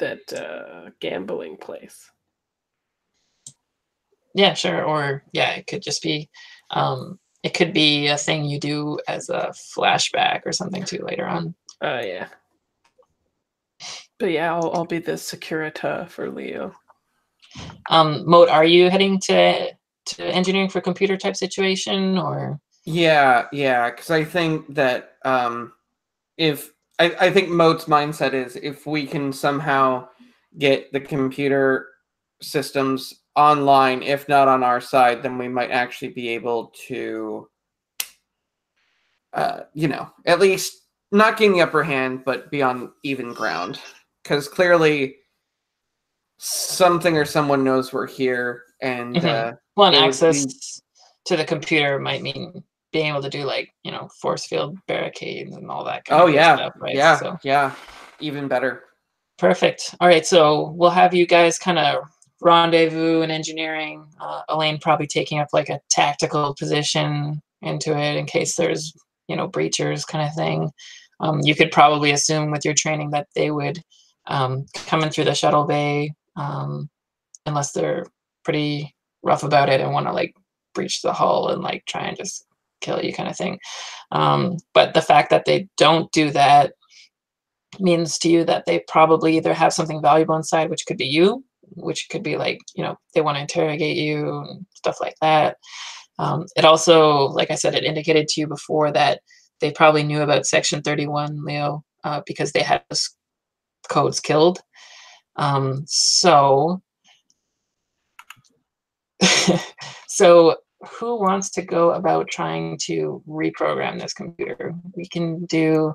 that gambling place. Yeah, sure. Or yeah, it could just be it could be a thing you do as a flashback or something too later on. Oh yeah. But yeah, I'll be the Securita for Leo. Moat, are you heading to engineering for computer type situation or? Yeah, because I think that if I think Moat's mindset is if we can somehow get the computer systems online, if not on our side, then we might actually be able to you know, at least not gain the upper hand, but be on even ground. Because clearly something or someone knows we're here, and well, and access to the computer might mean being able to do, like, you know, force field barricades and all that kind of stuff, right? Yeah, even better. Perfect. All right, so we'll have you guys kind of rendezvous in engineering. Elaine probably taking up like a tactical position into it in case there's, you know, breachers kind of thing. You could probably assume with your training that they would come in through the shuttle bay, unless they're pretty rough about it and want to like breach the hull and like try and just kill you kind of thing. But the fact that they don't do that means to you that they probably either have something valuable inside, which could be you, which could be like, you know, they want to interrogate you and stuff like that. It also, like I said, it indicated to you before that they probably knew about Section 31, Leo, because they had those codes killed. So who wants to go about trying to reprogram this computer? We can do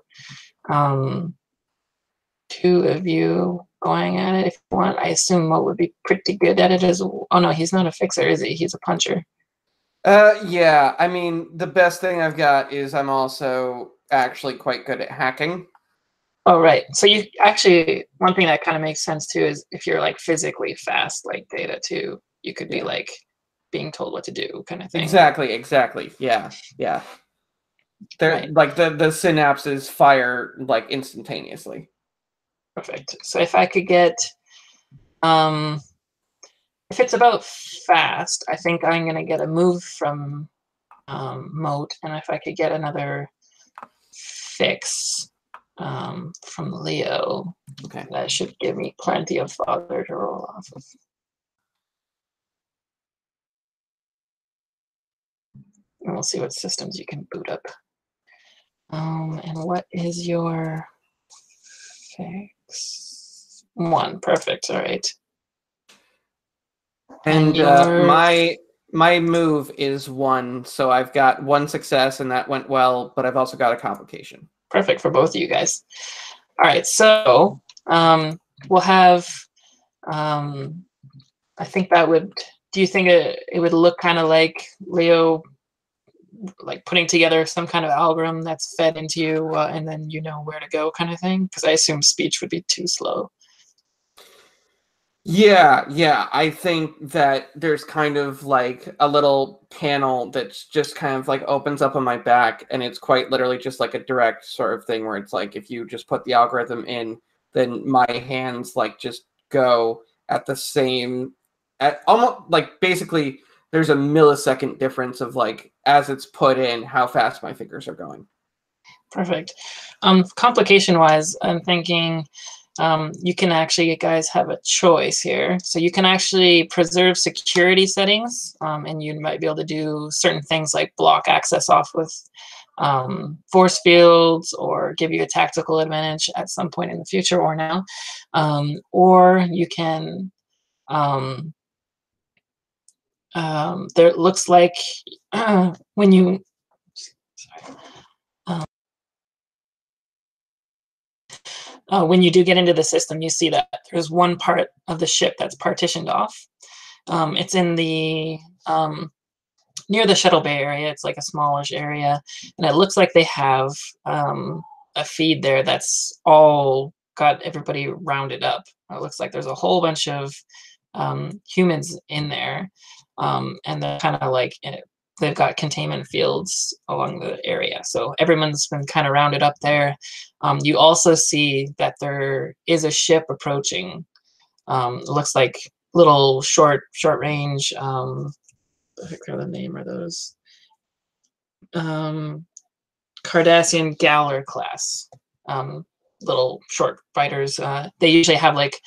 2 of you going at it if you want. I assume Mo would be pretty good at it as well. Oh no, he's not a fixer, is he? He's a puncher. Yeah, I mean, the best thing I've got is I'm also actually quite good at hacking. Oh, right. So you actually, one thing that kind of makes sense too is if you're like physically fast, like Data too, you could be like being told what to do kind of thing. Exactly. Yeah. They're like the synapses fire like instantaneously. Perfect. So if I could get, if it's about fast, I think I'm going to get a move from Moat, and if I could get another fix from Leo, okay, that should give me plenty of fodder to roll off of. And we'll see what systems you can boot up. And what is your fix? 1, perfect. All right. And my move is 1, so I've got 1 success, and that went well. But I've also got a complication. Perfect for both of you guys. All right, so we'll have. I think that would. Do you think it would look kind of like Leo, like putting together some kind of algorithm that's fed into you, and then you know where to go, kind of thing? Because I assume speech would be too slow. Yeah. I think that there's kind of like a little panel that's just kind of like opens up on my back, and it's quite literally just like a direct sort of thing where it's like if you just put the algorithm in, then my hands like just go at the same, at almost like basically there's a millisecond difference of like as it's put in how fast my fingers are going. Perfect. Complication wise, I'm thinking you can actually, guys, have a choice here. So you can actually preserve security settings, and you might be able to do certain things like block access off with force fields, or give you a tactical advantage at some point in the future or now. Or you can, there looks like when you, when you do get into the system, you see that there's one part of the ship that's partitioned off. It's in the near the shuttle bay area. It's like a smallish area, and it looks like they have a feed there that's all got everybody rounded up. It looks like there's a whole bunch of humans in there, and they're kind of like they've got containment fields along the area. So everyone's been kind of rounded up there. You also see that there is a ship approaching. It looks like little short range. I think the name are those. Cardassian Galler class. Little short fighters. They usually have like,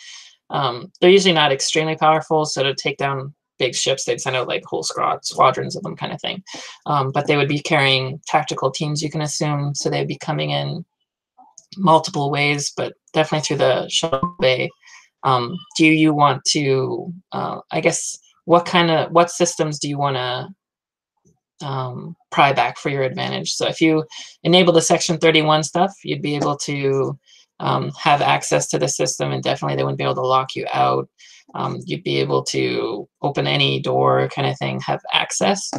they're usually not extremely powerful. So to take down big ships, they'd send out like whole squadrons of them kind of thing. But they would be carrying tactical teams, you can assume. So they'd be coming in multiple ways, but definitely through the shuttle bay. Do you want to, I guess, what systems do you want to pry back for your advantage. So if you enable the Section 31 stuff, you'd be able to have access to the system, and definitely they wouldn't be able to lock you out. You'd be able to open any door kind of thing, have access.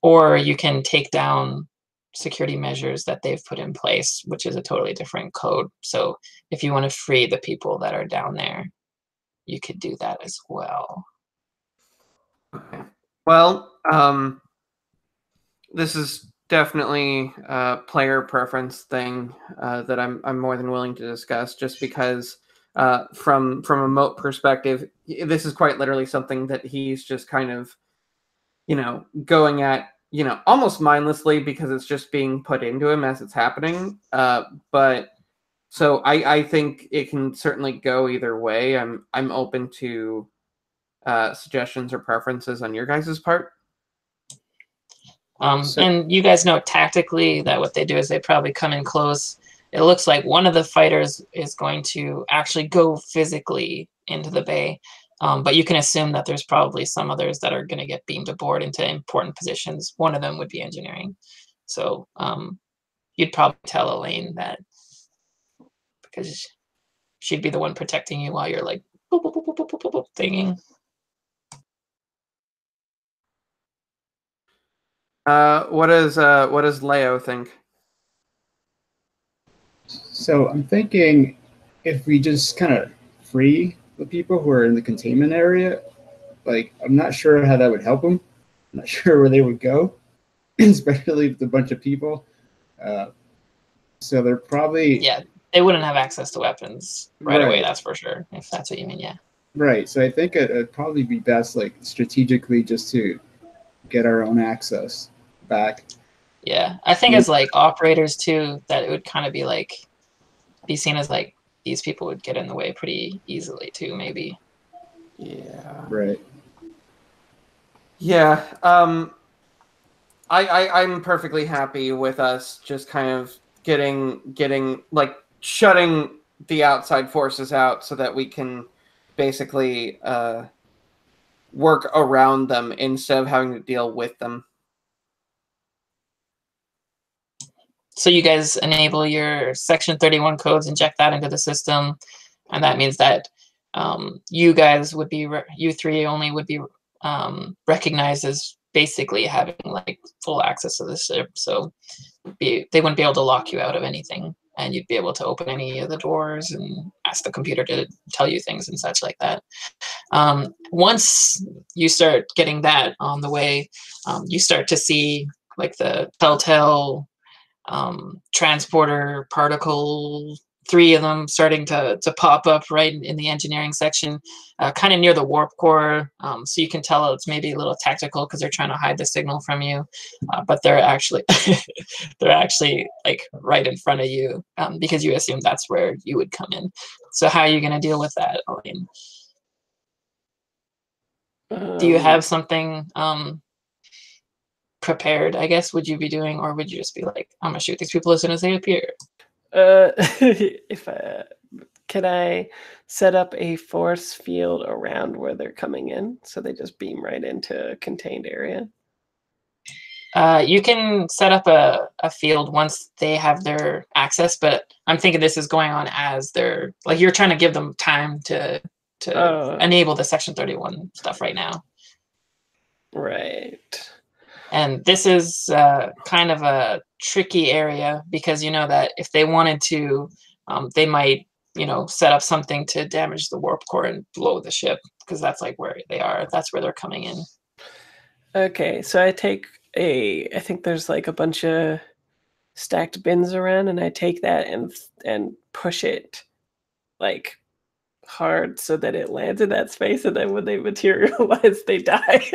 Or you can take down security measures that they've put in place, which is a totally different code. So if you want to free the people that are down there, you could do that as well. Okay. Well, this is definitely a player preference thing that I'm more than willing to discuss, just because from a Moat perspective, this is quite literally something that he's just kind of, going at, almost mindlessly, because it's just being put into him as it's happening. But so I think it can certainly go either way. I'm open to suggestions or preferences on your guys' part. And you guys know tactically that what they do is they probably come in close. It looks like one of the fighters is going to actually go physically into the bay. But you can assume that there's probably some others that are going to get beamed aboard into important positions. One of them would be engineering. So you'd probably tell Elaine that, because she'd be the one protecting you while you're like boop, boop, boop, boop, boop, boop, boop, thinging. What does Leo think? So I'm thinking if we just kind of free the people who are in the containment area, like, I'm not sure how that would help them. I'm not sure where they would go, especially with a bunch of people. So they're probably... Yeah, they wouldn't have access to weapons right away, that's for sure, if that's what you mean, yeah. Right, so I think it'd probably be best, like, strategically just to get our own access back. Yeah, I think as like operators too, that it would kind of be like, be seen as like these people would get in the way pretty easily too, maybe. Yeah. Right. Yeah. I'm perfectly happy with us just kind of getting like shutting the outside forces out so that we can basically work around them instead of having to deal with them. So you guys enable your Section 31 codes, inject that into the system, and that means that you guys would be, you three only would be recognized as basically having like full access to the ship. So they wouldn't be able to lock you out of anything, and you'd be able to open any of the doors and ask the computer to tell you things and such like that. Once you start getting that on the way, you start to see like the telltale transporter particle, 3 of them starting to pop up right in the engineering section, kind of near the warp core. So you can tell it's maybe a little tactical because they're trying to hide the signal from you, but they're actually they're actually like right in front of you, because you assume that's where you would come in. So how are you going to deal with that, Elaine? Do you have something prepared, I guess, would you be doing, or would you just be like, I'm gonna shoot these people as soon as they appear? Can I set up a force field around where they're coming in so they just beam right into a contained area? You can set up a field once they have their access, but I'm thinking this is going on as they're like, you're trying to give them time to enable the Section 31 stuff right now. Right. And this is kind of a tricky area, because you know that if they wanted to, they might, set up something to damage the warp core and blow the ship, because that's like where they are. That's where they're coming in. Okay, so I take I think there's like a bunch of stacked bins around, and I take that and push it like hard so that it lands in that space, and then when they materialize, they die.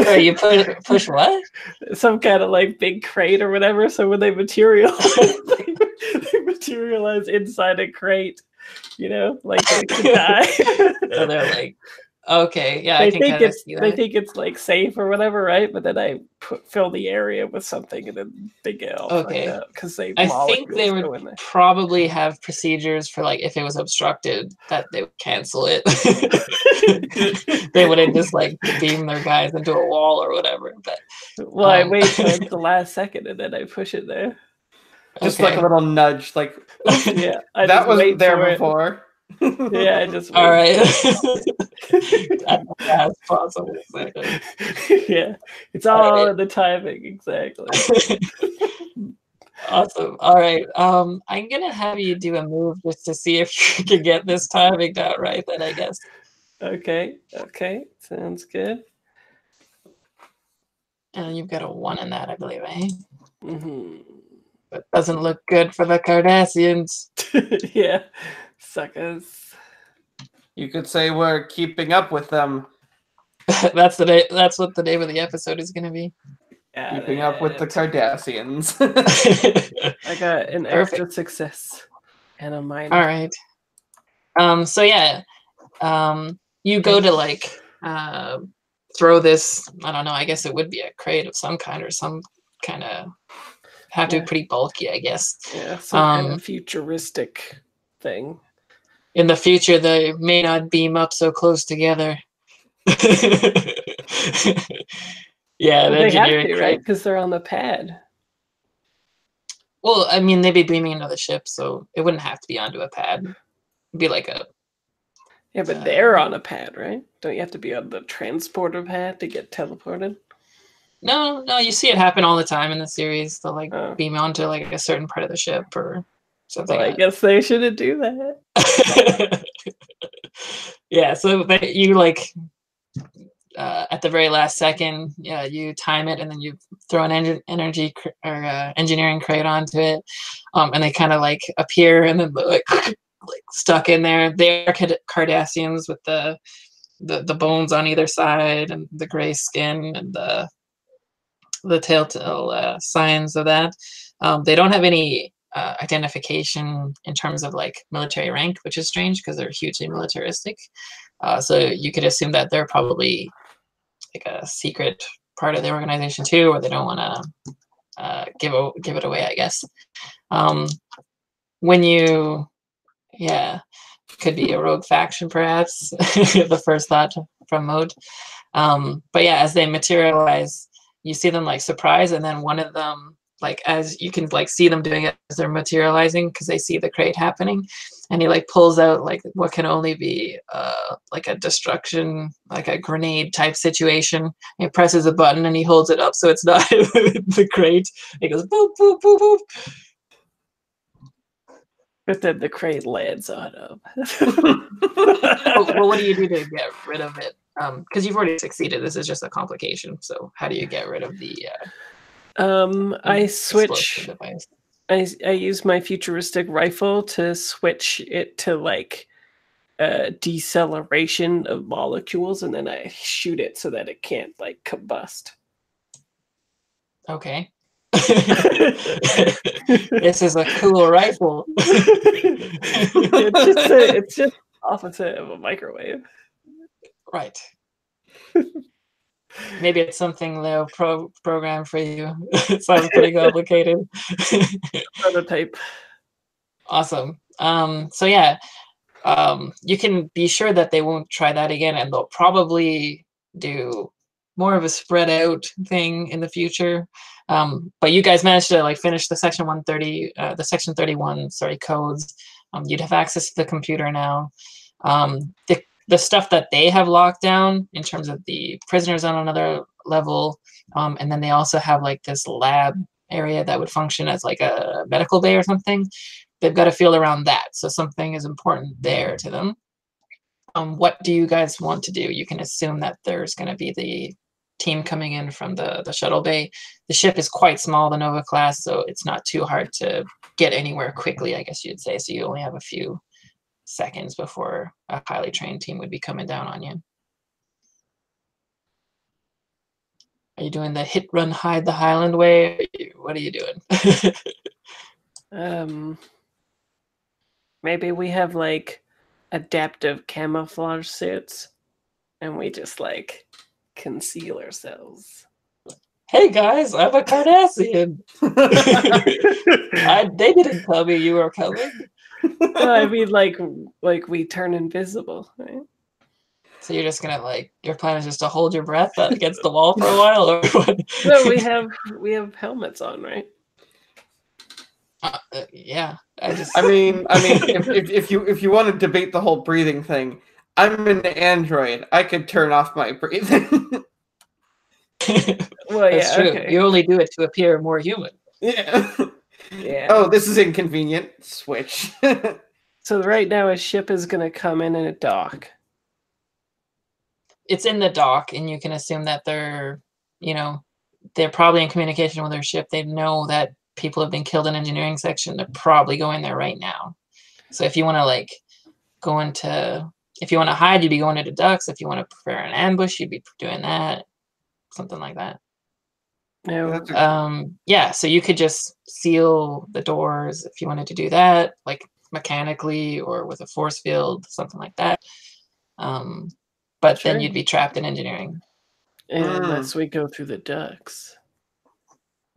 So you push what? Some kind of like big crate or whatever. So when they materialize, they materialize inside a crate, like they could die. So they're like, Okay, yeah, I can kind of see they that. think it's like safe or whatever, right? But then I fill the area with something, and then they get all fucked Okay. up because they I think they molecules would go in there. probably have procedures for like if it was obstructed that they would cancel it. They wouldn't just like beam their guys into a wall or whatever. But Well, I wait till it's the last second, and then I push it there. Just like a okay. little nudge, like Yeah, I that just wasn't wait there for it. before. Yeah, I just wait. All right. At the last possible second. Yeah, it's all in the timing, exactly. Awesome. All right. I'm gonna have you do a move just to see if you can get this timing down right. Then I guess. Okay, sounds good. And you've got a 1 in that, I believe, eh? Mm-hmm. But doesn't look good for the Cardassians. Yeah, suckers. You could say we're keeping up with them. That's the name. That's what the name of the episode is gonna be. Keeping up with the Cardassians. I got an extra success and a minus. All right. So yeah, you go to like throw this. I don't know. I guess it would be a crate of some kind or some kind of have to be pretty bulky, I guess. Yeah, some kind of futuristic thing. In the future, they may not beam up so close together. Yeah, Well, the they have engineering to, crate. right? Because they're on the pad. Well, I mean, they'd be beaming into the ship, so it wouldn't have to be onto a pad. It'd be like a. Yeah, but they're on a pad, right? Don't you have to be on the transporter pad to get teleported? No, you see it happen all the time in the series. They'll like beam onto like a certain part of the ship or something. Well, I guess they shouldn't do that. Yeah, so you like at the very last second, yeah, you time it and then you throw an engineering crate onto it, and they kind of like appear and then like stuck in there. They are Cardassians with the bones on either side and the gray skin and the telltale signs of that. They don't have any identification in terms of like military rank, which is strange because they're hugely militaristic. So you could assume that they're probably like a secret part of the organization too, or they don't want to give it away, I guess. When you, yeah, could be a rogue faction perhaps. The first thought from Mode. But yeah, as they materialize, you see them like surprise, and then one of them, like as you can like see them doing it as they're materializing because they see the crate happening, and he like pulls out like what can only be like a destruction, like a grenade type situation. He presses a button and he holds it up so it's not the crate. It goes boop boop boop boop. But then the crate lands on him. Well, what do you do to get rid of it? Because you've already succeeded. This is just a complication. So how do you get rid of the? I switch. I use my futuristic rifle to switch it to like deceleration of molecules, and then I shoot it so that it can't like combust. Okay. This is a cool rifle. It's just opposite of a microwave. Right. Maybe it's something they'll program for you. It sounds pretty complicated. Prototype. Awesome. So yeah, you can be sure that they won't try that again, and they'll probably do more of a spread out thing in the future. But you guys managed to like finish the section 130, the section 31, codes. You'd have access to the computer now. The stuff that they have locked down in terms of the prisoners on another level, and then they also have like this lab area that would function as like a medical bay or something. They've got to feel around that, so something is important there to them. What do you guys want to do? You can assume that there's going to be the team coming in from the shuttle bay. The ship is quite small, the Nova class, so it's not too hard to get anywhere quickly, I guess you'd say. So you only have a few seconds before a highly trained team would be coming down on you. Are you doing the hit, run, hide the Highland way? What are you doing? Maybe we have like adaptive camouflage suits. and we just like conceal ourselves. Hey guys, I'm a Cardassian. They didn't tell me you were coming. No, I mean like we turn invisible, right? So you're just gonna like your plan is just to hold your breath against the wall for a while, or what? No, we have helmets on, right? Yeah, I mean, if you want to debate the whole breathing thing, I'm an android. I could turn off my breathing. Well, that's yeah, true. okay. You only do it to appear more human. Yeah. Yeah. Oh, this is inconvenient. Switch. So right now a ship is gonna come in a dock. It's in the dock, and you can assume that they're probably in communication with their ship. They know that people have been killed in engineering section. They're probably going there right now. So if you want to like if you want to hide, you'd be going into ducks. If you want to prepare an ambush, you'd be doing that. Something like that. No. Yeah, so you could just seal the doors if you wanted to do that, like mechanically or with a force field, something like that. But then you'd be trapped in engineering. Unless we go through the ducts.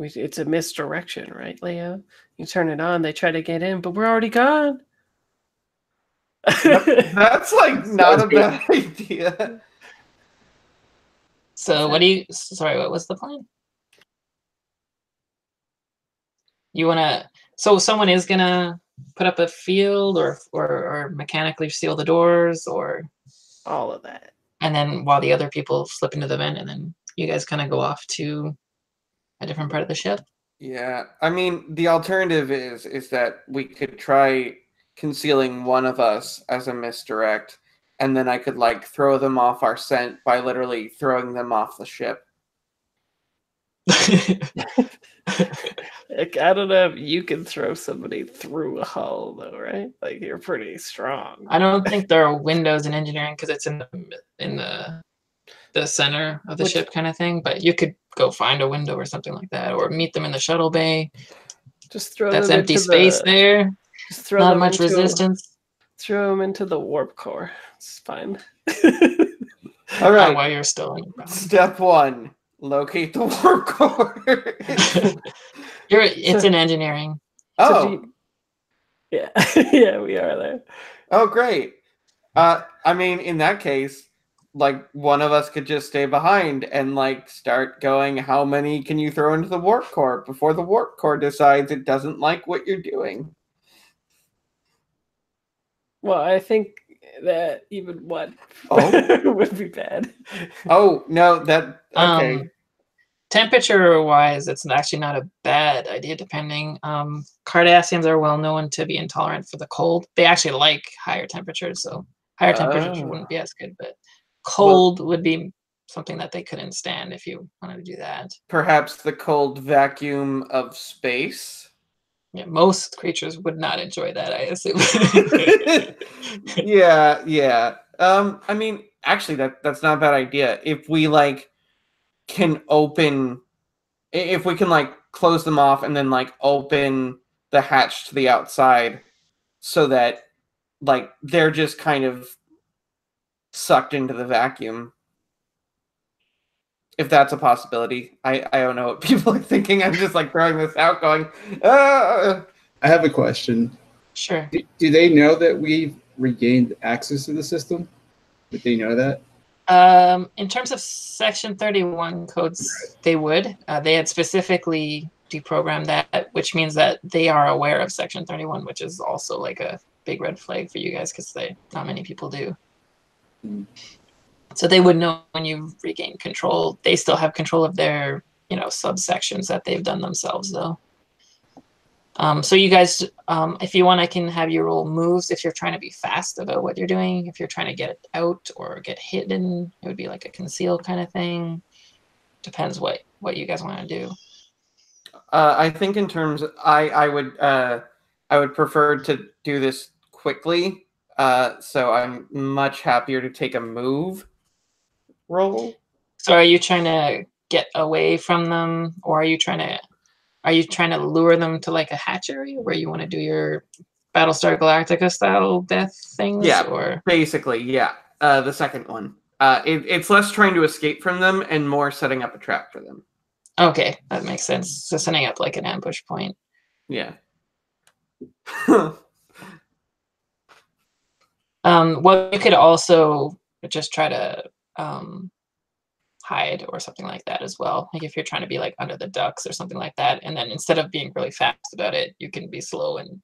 It's a misdirection, right, Leo? You turn it on, they try to get in, but we're already gone. That's like not a bad idea. So what was the plan? You wanna so someone is gonna put up a field or mechanically seal the doors or all of that. And then while the other people slip into the vent, and then you guys kind of go off to a different part of the ship. Yeah, I mean, the alternative is that we could try concealing one of us as a misdirect, and then I could like throw them off our scent by literally throwing them off the ship. I don't know if you can throw somebody through a hull though, right? Like you're pretty strong. I don't think there are windows in engineering because it's in the center of the ship kind of thing. But you could go find a window or something like that, or meet them in the shuttle bay. Just throw that's them empty space there. Just throw not them much resistance. Throw them into the warp core. It's fine. All right. While you're still in. Step 1. Locate the warp core. It's in engineering. Oh. Yeah. Yeah, we are there. Oh, great. I mean, in that case, like one of us could just stay behind and like start going, how many can you throw into the warp core before the warp core decides it doesn't like what you're doing? Well, I think that even one would be bad. Oh, no, that okay. Temperature wise, it's actually not a bad idea depending. Cardassians are well known to be intolerant for the cold. They actually like higher temperatures, so higher temperatures wouldn't be as good, but cold would be something that they couldn't stand if you wanted to do that. Perhaps the cold vacuum of space? Yeah, most creatures would not enjoy that, I assume. Yeah. I mean, actually, that's not a bad idea. If we like can open, if we can like close them off and then like open the hatch to the outside, so that like they're just kind of sucked into the vacuum. If that's a possibility. I don't know what people are thinking. I'm just like throwing this out going, I have a question. Sure. Do they know that we've regained access to the system? Did they know that? In terms of Section 31 codes, they would. They had specifically deprogrammed that, which means that they are aware of Section 31, which is also like a big red flag for you guys because not many people do. Mm. So they would know when you regain control. They still have control of their, subsections that they've done themselves, though. So you guys, if you want, I can have you roll moves if you're trying to be fast about what you're doing. If you're trying to get out or get hidden, it would be like a conceal kind of thing. Depends what you guys want to do. I think in terms, I would prefer to do this quickly. So I'm much happier to take a move roll. So are you trying to get away from them, or are you trying to lure them to like a hatchery where you want to do your Battlestar Galactica style death things? Yeah, or basically, yeah. The second one. It's less trying to escape from them and more setting up a trap for them. Okay, that makes sense. So setting up like an ambush point. Yeah. Well, you could also just try to hide or something like that as well. Like if you're trying to be like under the ducks or something like that, and then instead of being really fast about it, you can be slow and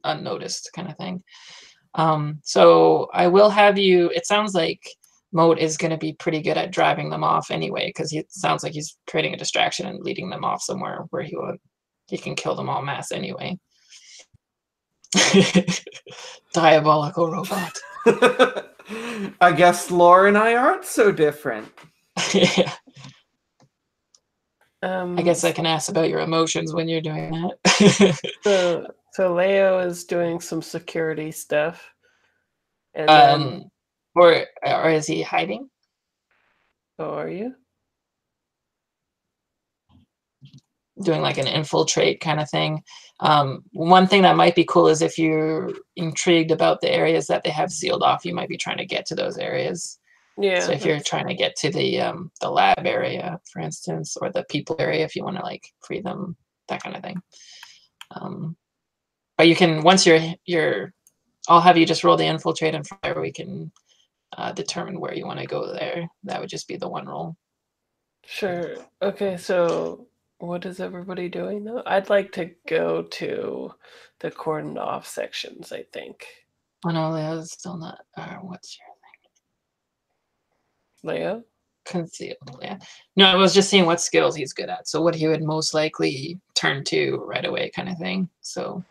unnoticed kind of thing. So I will have you, it sounds like Moat is going to be pretty good at driving them off anyway, because it sounds like he's creating a distraction and leading them off somewhere where he can kill them all mass anyway. Diabolical robot. I guess Laura and I aren't so different. Yeah. I guess I can ask about your emotions when you're doing that. So Leo is doing some security stuff. And then, or is he hiding? Oh, are you? Doing like an infiltrate kind of thing. One thing that might be cool is if you're intrigued about the areas that they have sealed off, you might be trying to get to those areas. Yeah. So if you're trying to get to the lab area, for instance, or the people area, if you want to like free them, that kind of thing. But you can, once you're, I'll have you just roll the infiltrate, and from there we can determine where you want to go there. That would just be the one roll. Sure. Okay, so what is everybody doing though? I'd like to go to the cordoned off sections, I think. Oh no, Leo's still not. What's your thing? Leo? Conceal, yeah. No, I was just seeing what skills he's good at. So what he would most likely turn to right away kind of thing. So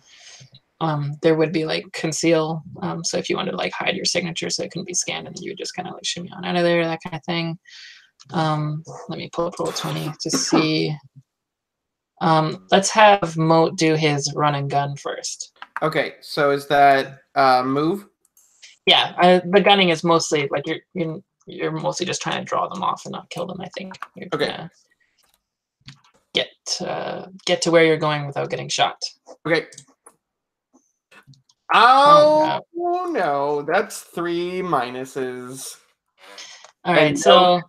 there would be like conceal. So if you wanted to like hide your signature so it couldn't be scanned, and you would just kind of like shimmy on out of there, that kind of thing. Let me pull up Roll20 to see. Let's have Moat do his run and gun first. Okay, so is that move? Yeah, the gunning is mostly like you're mostly just trying to draw them off and not kill them. I think. You're okay. Get to where you're going without getting shot. Okay. Oh no, that's 3 minuses. All right, so.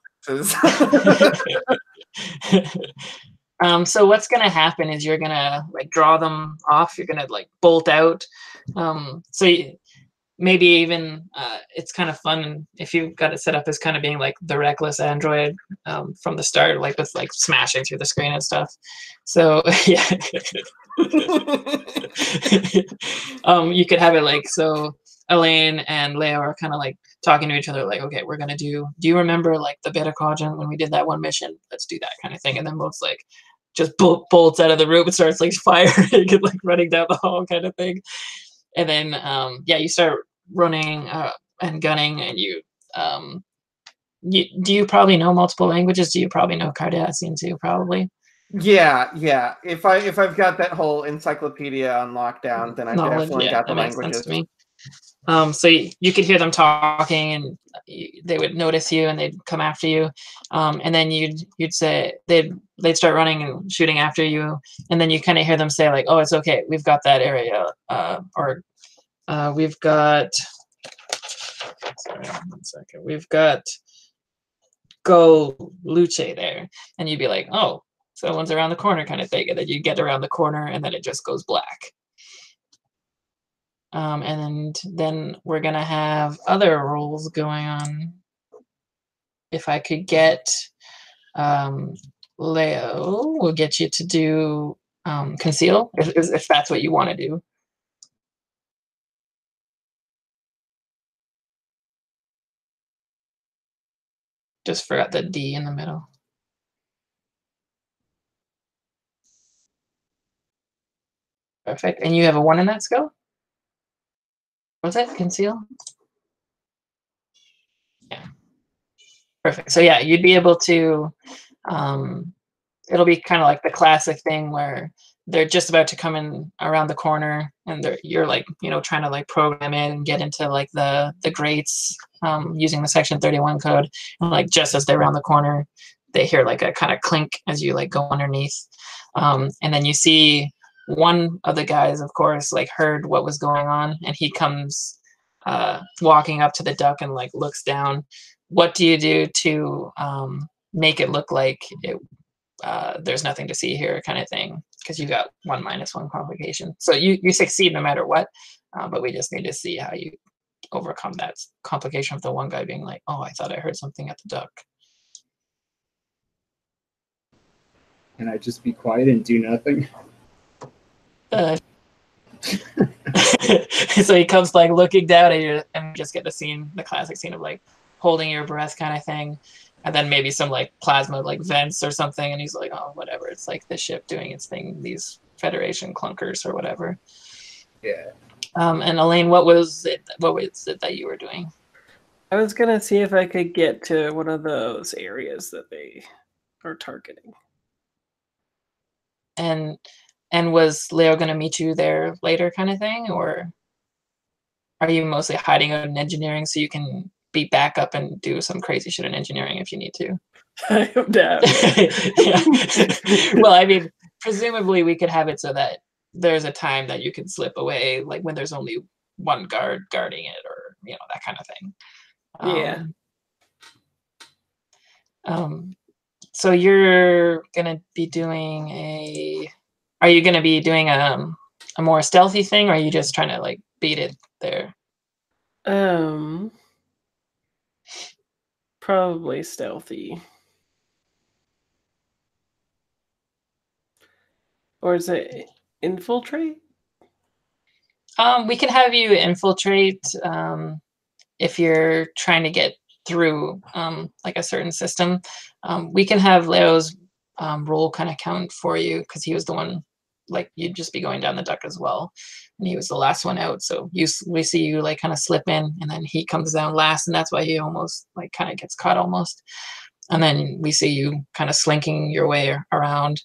So what's gonna happen is you're gonna like draw them off. You're gonna like bolt out. Maybe even it's kind of fun if you've got it set up as kind of being like the reckless android from the start, like with like smashing through the screen and stuff. So yeah. You could have it like, so Elaine and Leo are kind of like talking to each other like, okay, we're gonna do you remember like the beta quadrant when we did that one mission? Let's do that kind of thing. And then Moat's like just bolts out of the room and starts like firing and like running down the hall kind of thing. And then yeah, you start running and gunning, and do you probably know multiple languages? Do you probably know Cardassian too? Probably. Yeah. If I've got that whole encyclopedia on lockdown, then I've definitely got the languages. To me. So you could hear them talking, and they would notice you, and they'd come after you, and then you'd say they'd start running and shooting after you, and then you kind of hear them say like, "Oh, it's okay, we've got that area," or we've got. Sorry, 1 second. We've got Go Luce there, and you'd be like, "Oh, someone's around the corner," kind of thing, and then you get around the corner, and then it just goes black. And then we're gonna have other rolls going on. If I could get Leo, we'll get you to do conceal if that's what you want to do. Just forgot the D in the middle. Perfect. And you have a 1 in that skill? What's that? Conceal? Yeah. Perfect. So yeah, you'd be able to, it'll be kind of like the classic thing where they're just about to come in around the corner, and you're like, trying to like program it and get into like the grates using the Section 31 code. And like just as they're around the corner, they hear like a kind of clink as you like go underneath. And then you see one of the guys, of course, like heard what was going on, and he comes walking up to the duck and like looks down, what do you do to make it look like there's nothing to see here, kind of thing? Because you got 1-1 complication, so you succeed no matter what. But we just need to see how you overcome that complication of the one guy being like, "Oh, I thought I heard something at the duck." Can I just be quiet and do nothing? So he comes like looking down at you, and we just get the classic scene of like holding your breath kind of thing, and then maybe some like plasma like vents or something, and he's like, "Oh, whatever. It's like the ship doing its thing. These Federation clunkers or whatever." Yeah. And Elaine, what was it that you were doing? I was gonna see if I could get to one of those areas that they are targeting. And was Leo going to meet you there later, kind of thing, or are you mostly hiding out in engineering so you can be back up and do some crazy shit in engineering if you need to? I am down. Well, I mean, presumably we could have it so that there's a time that you can slip away, like when there's only one guard guarding it, or that kind of thing. So you're gonna be doing are you gonna be doing a more stealthy thing, or are you just trying to like beat it there? Probably stealthy. Or is it infiltrate? We can have you infiltrate if you're trying to get through like a certain system. We can have Leo's roll kind of count for you, because he was the one, like, you'd just be going down the duck as well, and he was the last one out. So we see you like kind of slip in, and then he comes down last, and that's why he almost like kind of gets caught almost. And then we see you kind of slinking your way around.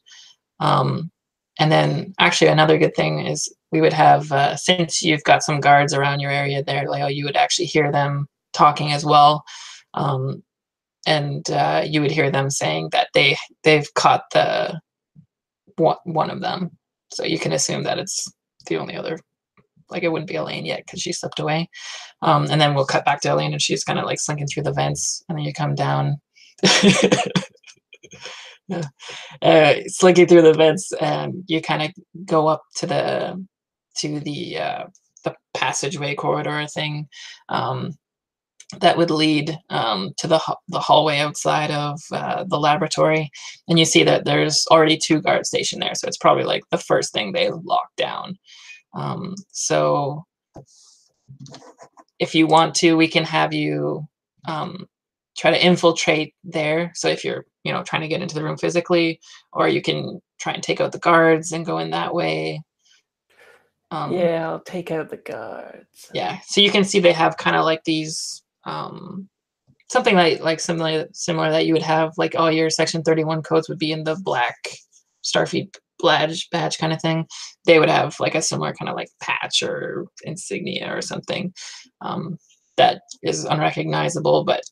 And then actually another good thing is we would have, since you've got some guards around your area there, Leo, you would actually hear them talking as well. And you would hear them saying that they've caught one of them. So you can assume that it's the only other, like, it wouldn't be Elaine yet because she slipped away. And then we'll cut back to Elaine, and she's kind of like slinking through the vents, and then you come down. Slinking through the vents, and you kind of go up to the passageway corridor thing that would lead to the hallway outside of the laboratory, and you see that there's already 2 guards stationed there, so it's probably like the first thing they lock down. So if you want to, we can have you try to infiltrate there. So if you're trying to get into the room physically, or you can try and take out the guards and go in that way. Yeah, I'll take out the guards. Yeah, so you can see they have kind of like these something like similar that you would have, like all your Section 31 codes would be in the black Starfleet badge kind of thing. They would have like a similar kind of like patch or insignia or something that is unrecognizable, but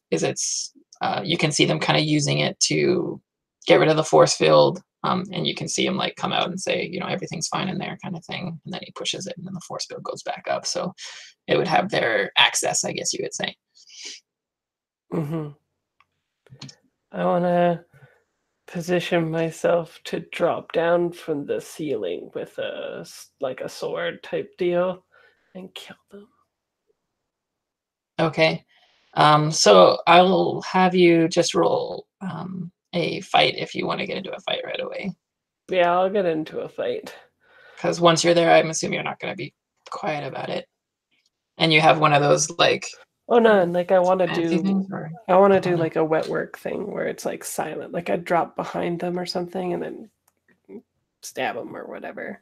you can see them kind of using it to get rid of the force field, and you can see him like come out and say, everything's fine in there, kind of thing, and then he pushes it, and then the force field goes back up. So it would have their access, I guess you would say. I want to position myself to drop down from the ceiling with a sword type deal and kill them. Okay. So I'll have you just roll a fight if you want to get into a fight right away. Yeah, I'll get into a fight. Because once you're there, I'm assuming you're not going to be quiet about it. And you have one of those like... Oh no, like I want to do like a wet work thing where it's like silent. Like I drop behind them or something and then stab them or whatever.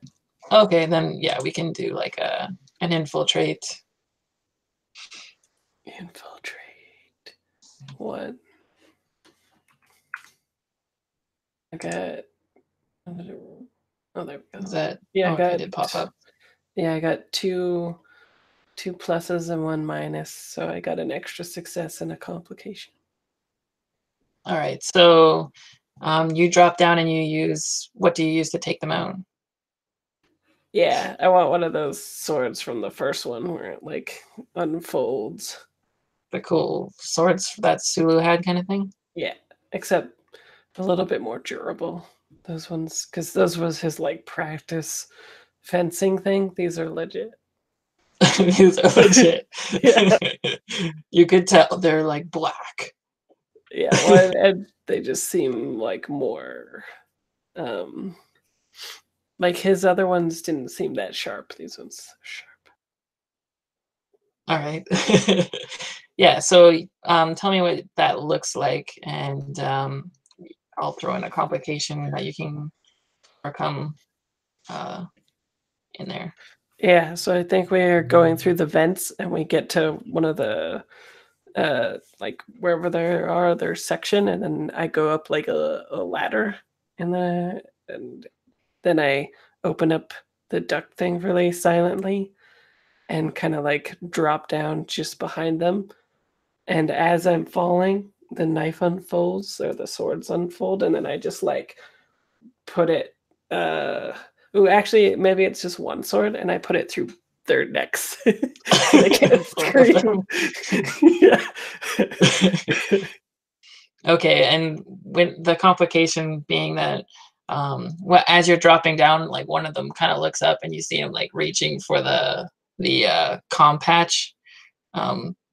Okay, then yeah, we can do like an infiltrate. Infiltrate. What? I got... Oh, there we go. Is that... Yeah, I got... It did pop up. Yeah, I got two pluses and 1 minus, so I got an extra success and a complication. All right, so you drop down and you use... What do you use to take them out? Yeah, I want one of those swords from the first one where it like unfolds. the cool swords that Sulu had, kind of thing. Yeah, except a little bit more durable. Those ones, because those was his like practice fencing thing. These are legit. These are legit. Yeah. You could tell they're like black. Yeah, well, and they just seem like more like his other ones didn't seem that sharp. These ones are sharp. All right. Yeah, so tell me what that looks like, and I'll throw in a complication that you can overcome in there. Yeah, so I think we're going through the vents and we get to one of the like wherever there are their section, and then I go up like a ladder and then I open up the duct thing really silently and kind of like drop down just behind them. And as I'm falling, the knife unfolds or the swords unfold, and then I just like put it actually maybe it's just one sword, and I put it through their necks. They can't scream. Yeah. Okay, and when the complication being that as you're dropping down, like one of them kind of looks up and you see him like reaching for the comm patch.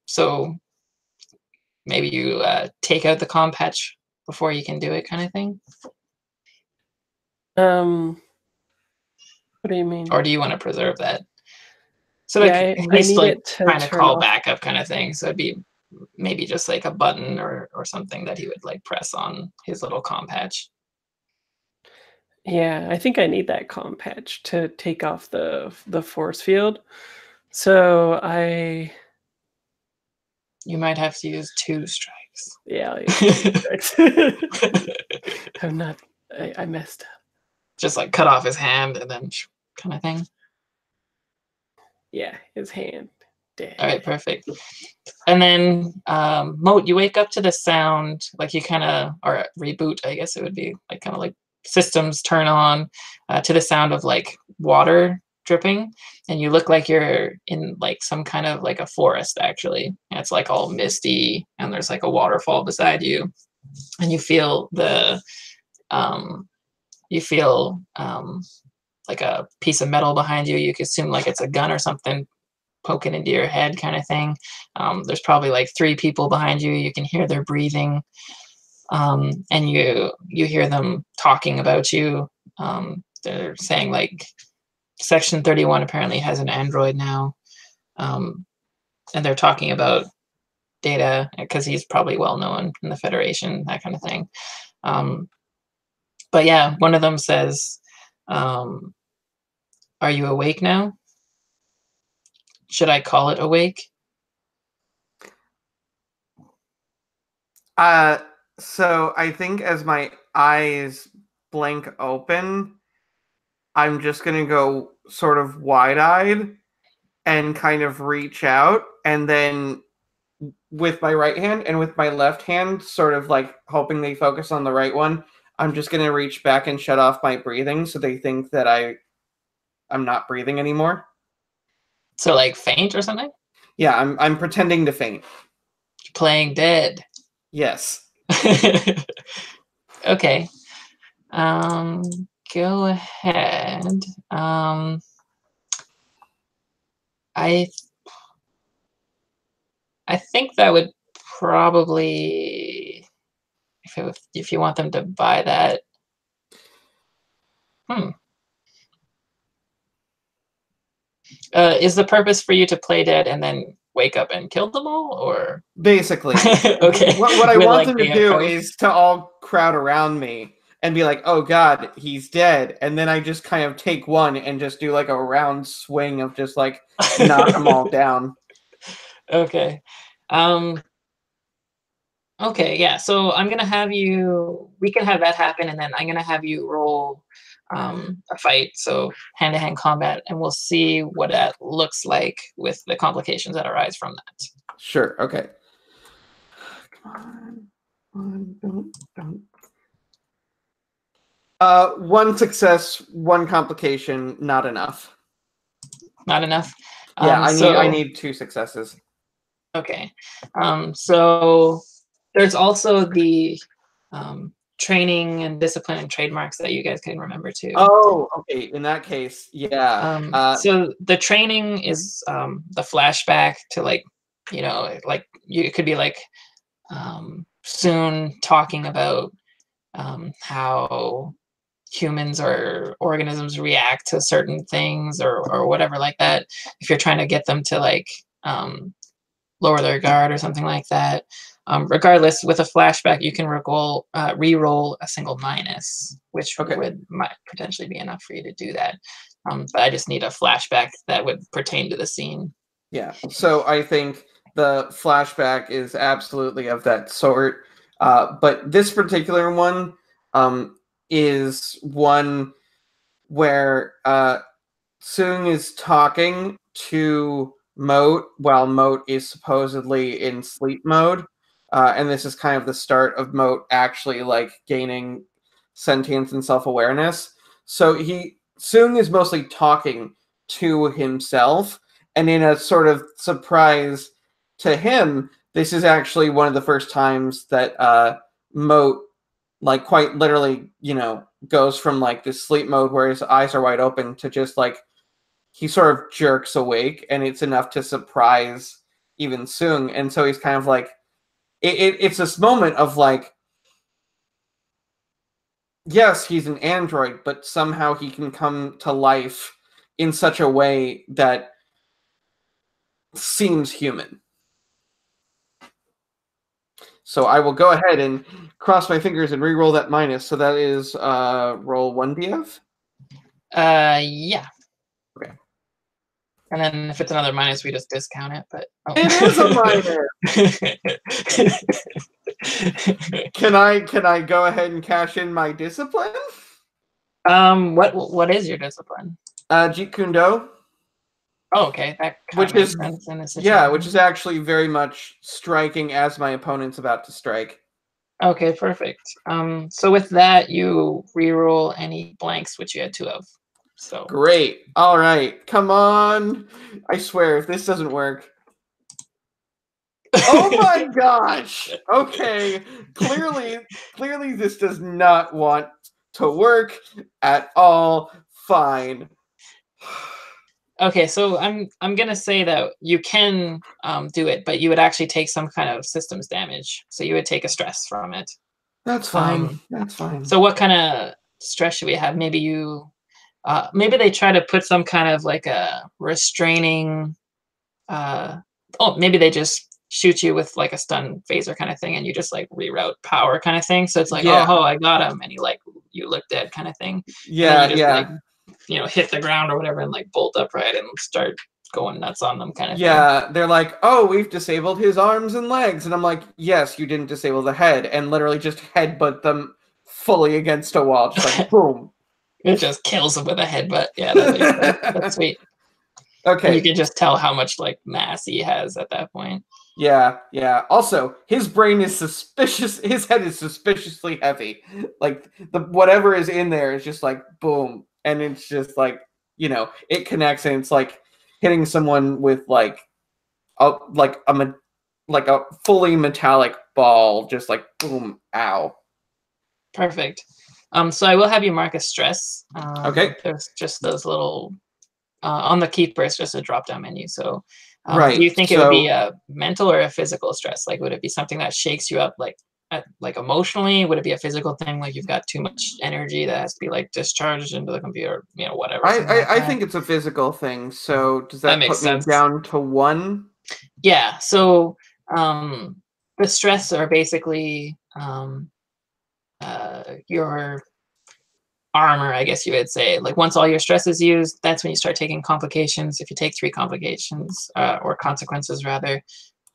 So maybe you take out the comm patch before you can do it, kind of thing. What do you mean? Or do you want to preserve that? So yeah, like, I at least need like it to trying to turn call off. backup kind of thing. So it'd be maybe just like a button or something that he would like press on his little comm patch. Yeah, I think I need that comm patch to take off the force field. So You might have to use 2 strikes. yeah, I'll use 2 strikes. I messed up. Just like cut off his hand and then kind of thing. Yeah, his hand. Dead. All right, perfect. And then Moat, you wake up to the sound, like you kind of, or reboot, I guess it would be like kind of like systems turn on to the sound of like water dripping, and you look like you're in like some kind of like a forest actually, and it's like all misty, and there's like a waterfall beside you, and you feel like a piece of metal behind you. You could assume like it's a gun or something poking into your head, kind of thing. There's probably like 3 people behind you. You can hear their breathing, and you hear them talking about you. They're saying like Section 31 apparently has an android now, and they're talking about Data because he's probably well known in the Federation, that kind of thing. But yeah, one of them says, "Are you awake now? Should I call it awake?" So I think as my eyes blink open, I'm just gonna go sort of wide-eyed and kind of reach out, and then with my right hand and with my left hand, sort of like hoping they focus on the right one, I'm just gonna reach back and shut off my breathing so they think that I'm not breathing anymore. So like faint or something? Yeah, I'm pretending to faint. Playing dead. Yes. Okay. Go ahead. I think that would probably, if you want them to buy that. Is the purpose for you to play dead and then wake up and kill them all, or basically? Okay. What I want them to do is to all crowd around me and be like, "Oh God, he's dead," and then I just kind of take one and just do like a round swing of just like knock them all down. Okay. Okay, yeah. So I'm gonna have you. We can have that happen, and then I'm gonna have you roll a fight, so hand-to-hand combat, and we'll see what that looks like with the complications that arise from that. Sure. Okay. Come on. Don't. 1 success, 1 complication. Not enough. Not enough. Yeah, I need 2 successes. Okay. So there's also the training and discipline and trademarks that you guys can remember too. Oh, okay. In that case, yeah. So the training is the flashback to like, it could be like soon talking about how humans or organisms react to certain things or whatever like that. If you're trying to get them to like lower their guard or something like that. Regardless, with a flashback, you can re-roll a single minus, which might potentially be enough for you to do that. But I just need a flashback that would pertain to the scene. Yeah. So I think the flashback is absolutely of that sort. But this particular one is one where Sung is talking to Moat while Moat is supposedly in sleep mode. And this is kind of the start of Moat actually like gaining sentience and self-awareness. So Sung is mostly talking to himself, and in a sort of surprise to him, this is actually one of the first times that Moat like quite literally, goes from like this sleep mode where his eyes are wide open to just like he sort of jerks awake, and it's enough to surprise even Sung. And so he's kind of like, it's this moment of like, yes, he's an android, but somehow he can come to life in such a way that seems human. So I will go ahead and cross my fingers and re-roll that minus. So that is roll 1d. Yeah. Okay. And then if it's another minus, we just discount it. But It is a minus. Can I go ahead and cash in my discipline? What is your discipline? Jeet Kune Do. Oh, okay. That which makes is sense in this situation. which is actually very much striking as my opponent's about to strike. Okay, perfect. So with that, you reroll any blanks, which you had 2 of. So great. All right, come on. I swear, if this doesn't work. Oh my gosh. Okay. Clearly, this does not want to work at all. Fine. Okay, so I'm gonna say that you can do it, but you would actually take some kind of systems damage. So you would take a stress from it. That's fine. That's fine. So what kind of stress should we have? Maybe maybe they try to put some kind of like a restraining. Maybe they just shoot you with like a stun phaser kind of thing, and you just like reroute power kind of thing. So it's like, oh, I got him, and you look dead kind of thing. Yeah, like, hit the ground or whatever and like bolt upright and start going nuts on them kind of thing. Yeah, they're like, oh, we've disabled his arms and legs. And I'm like, yes, you didn't disable the head, and literally just headbutt them fully against a wall. Just like, boom. It just kills them with a headbutt. Yeah, that's sweet. Okay. And you can just tell how much like mass he has at that point. Yeah. Also, his brain is suspicious. His head is suspiciously heavy. Like whatever is in there is just like boom, and it's just like it connects, and it's like hitting someone with like a fully metallic ball, just like boom, ow. Perfect. So I will have you mark a stress. Okay. There's just those little on the keeper. It's just a drop-down menu. So, right. Do you think it would be a mental or a physical stress? Like, would it be something that shakes you up, like emotionally? Would it be a physical thing, like you've got too much energy that has to be like discharged into the computer? Whatever. I think it's a physical thing. So does that put me down to 1? Yeah. So the stress are basically your armor, I guess you would say. Like once all your stress is used, that's when you start taking complications. If you take 3 complications or consequences rather,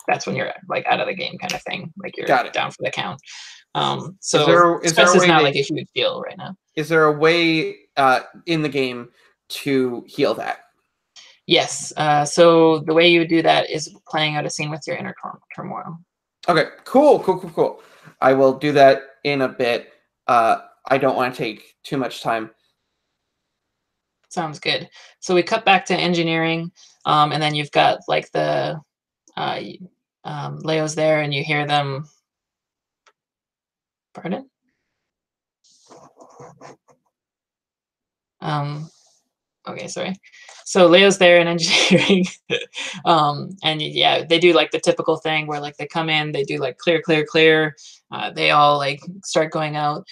that's when you're like out of the game kind of thing. Like you're down for the count. So stress is not like a huge deal right now. Is there a way in the game to heal that? Yes. So the way you would do that is playing out a scene with your inner turmoil. Okay, cool. I will do that in a bit. I don't want to take too much time. Sounds good. So we cut back to engineering, and then you've got like the Leo's there, and you hear them. Pardon? Okay, sorry. So Leo's there in engineering, and yeah, they do like the typical thing where like they come in, they do like clear, clear, clear. They all like start going out.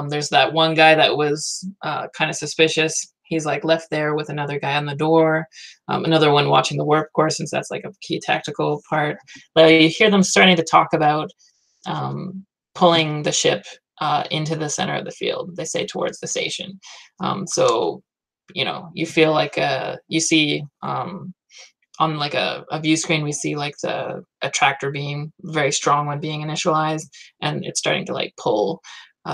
There's that one guy that was kind of suspicious. He's like left there with another guy on the door, another one watching the warp core, since that's like a key tactical part. But you hear them starting to talk about pulling the ship into the center of the field. They say towards the station. So you know, you feel like you see on like a view screen, we see like a tractor beam, very strong one, being initialized, and it's starting to like pull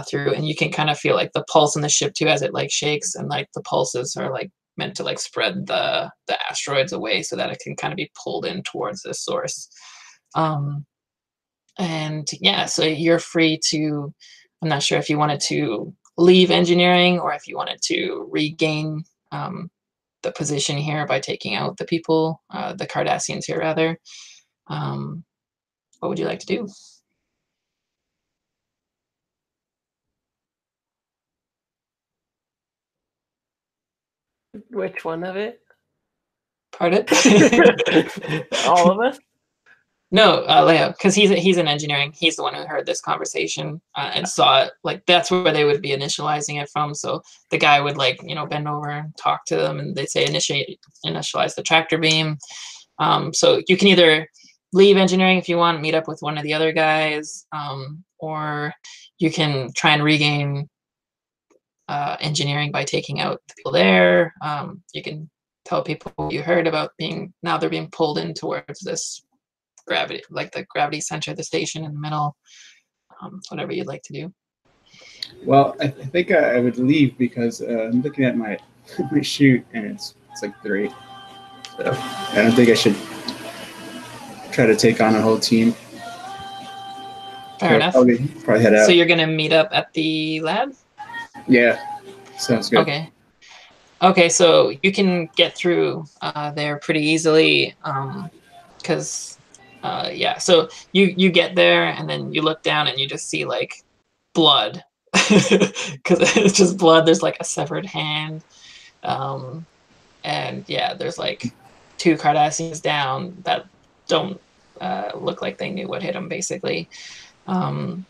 through, and you can kind of feel like the pulse in the ship too as it like shakes, and like the pulses are like meant to like spread the asteroids away so that it can kind of be pulled in towards this source. And yeah, so you're free to, I'm not sure if you wanted to leave engineering or if you wanted to regain the position here by taking out the people, the Cardassians here rather. What would you like to do? Which one of it? Pardon? All of us? No, Leo, because he's in engineering. He's the one who heard this conversation and saw it. Like that's where they would be initializing it from. So the guy would like, you know, bend over and talk to them, and they say initialize the tractor beam. So you can either leave engineering if you want, meet up with one of the other guys, or you can try and regain engineering by taking out the people there. You can tell people you heard about now they're being pulled in towards this gravity, like the gravity center of the station in the middle. Whatever you'd like to do. Well, I think I would leave because I'm looking at my my shoot, and it's like 3. So I don't think I should try to take on a whole team. Fair enough. Probably head out. So you're gonna meet up at the lab? Yeah, sounds good. Okay, so you can get through there pretty easily because yeah, so you get there, and then you look down and you just see like blood because it's just blood. There's like a severed hand, and yeah, there's like 2 Cardassians down that don't look like they knew what hit them, basically. And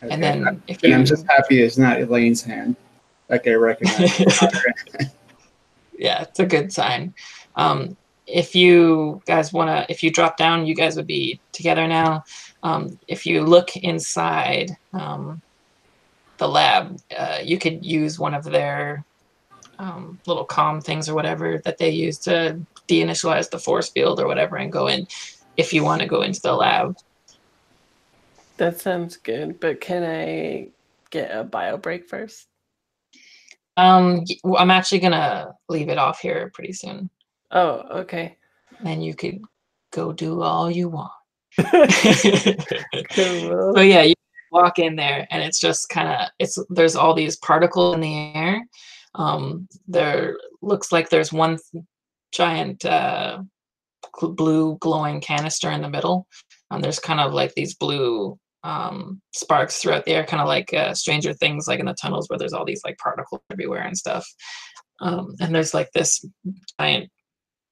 then I'm just happy it's not Elaine's hand. Like I recognize. Yeah, it's a good sign. If you guys if you drop down, you guys would be together now. If you look inside the lab, you could use one of their little comm things or whatever that they use to deinitialize the force field or whatever and go in if you want to go into the lab. That sounds good, but can I get a bio break first? I'm actually gonna leave it off here pretty soon. Oh, okay. And you could go do all you want. Cool. So yeah, you walk in there, and it's just kind of there's all these particles in the air. There looks like there's one giant blue glowing canister in the middle. There's kind of like these blue sparks throughout the air, kind of like Stranger Things, like in the tunnels where there's all these like particles everywhere and stuff. And there's like this giant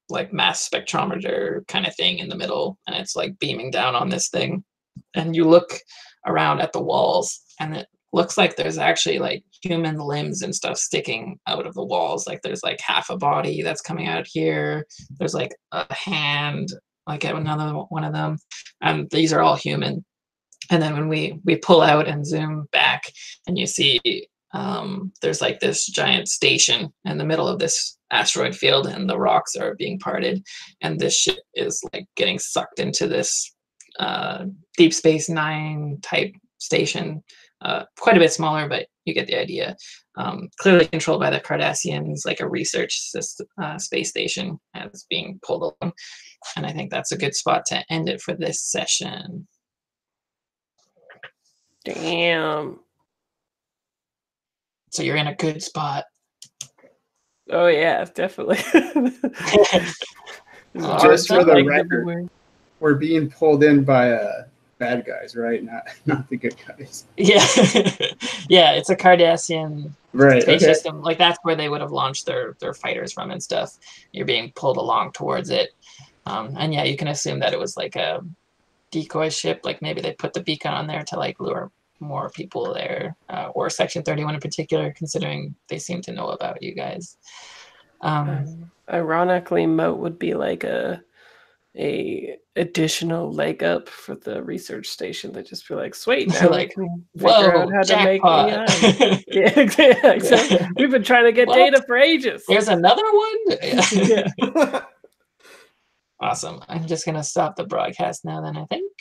like mass spectrometer kind of thing in the middle, and it's like beaming down on this thing. And you look around at the walls, and it looks like there's actually like human limbs and stuff sticking out of the walls. Like there's like half a body that's coming out here. There's like a hand, like another one of them, and these are all human. And then when we pull out and zoom back, and you see there's like this giant station in the middle of this asteroid field, and the rocks are being parted, and this ship is like getting sucked into this Deep Space Nine type station, quite a bit smaller, but you get the idea. Clearly controlled by the Cardassians, like a research space station, as being pulled along. And I think that's a good spot to end it for this session. Damn. So you're in a good spot. Oh yeah, definitely. Just for the record, we're being pulled in by bad guys, right? Not the good guys. Yeah, yeah. It's a Cardassian space system. Like that's where they would have launched their fighters from and stuff. You're being pulled along towards it, and yeah, you can assume that it was like a decoy ship. Like maybe they put the beacon on there to like lure more people there, or Section 31 in particular, considering they seem to know about you guys. Ironically, Moat would be like a additional leg up for the research station. They just be like, sweet, now like, we can figure out how jackpot. to make AI. Yeah, exactly. We've been trying to get data for ages. There's another one. Yeah. Awesome. I'm just gonna stop the broadcast now. Then I think.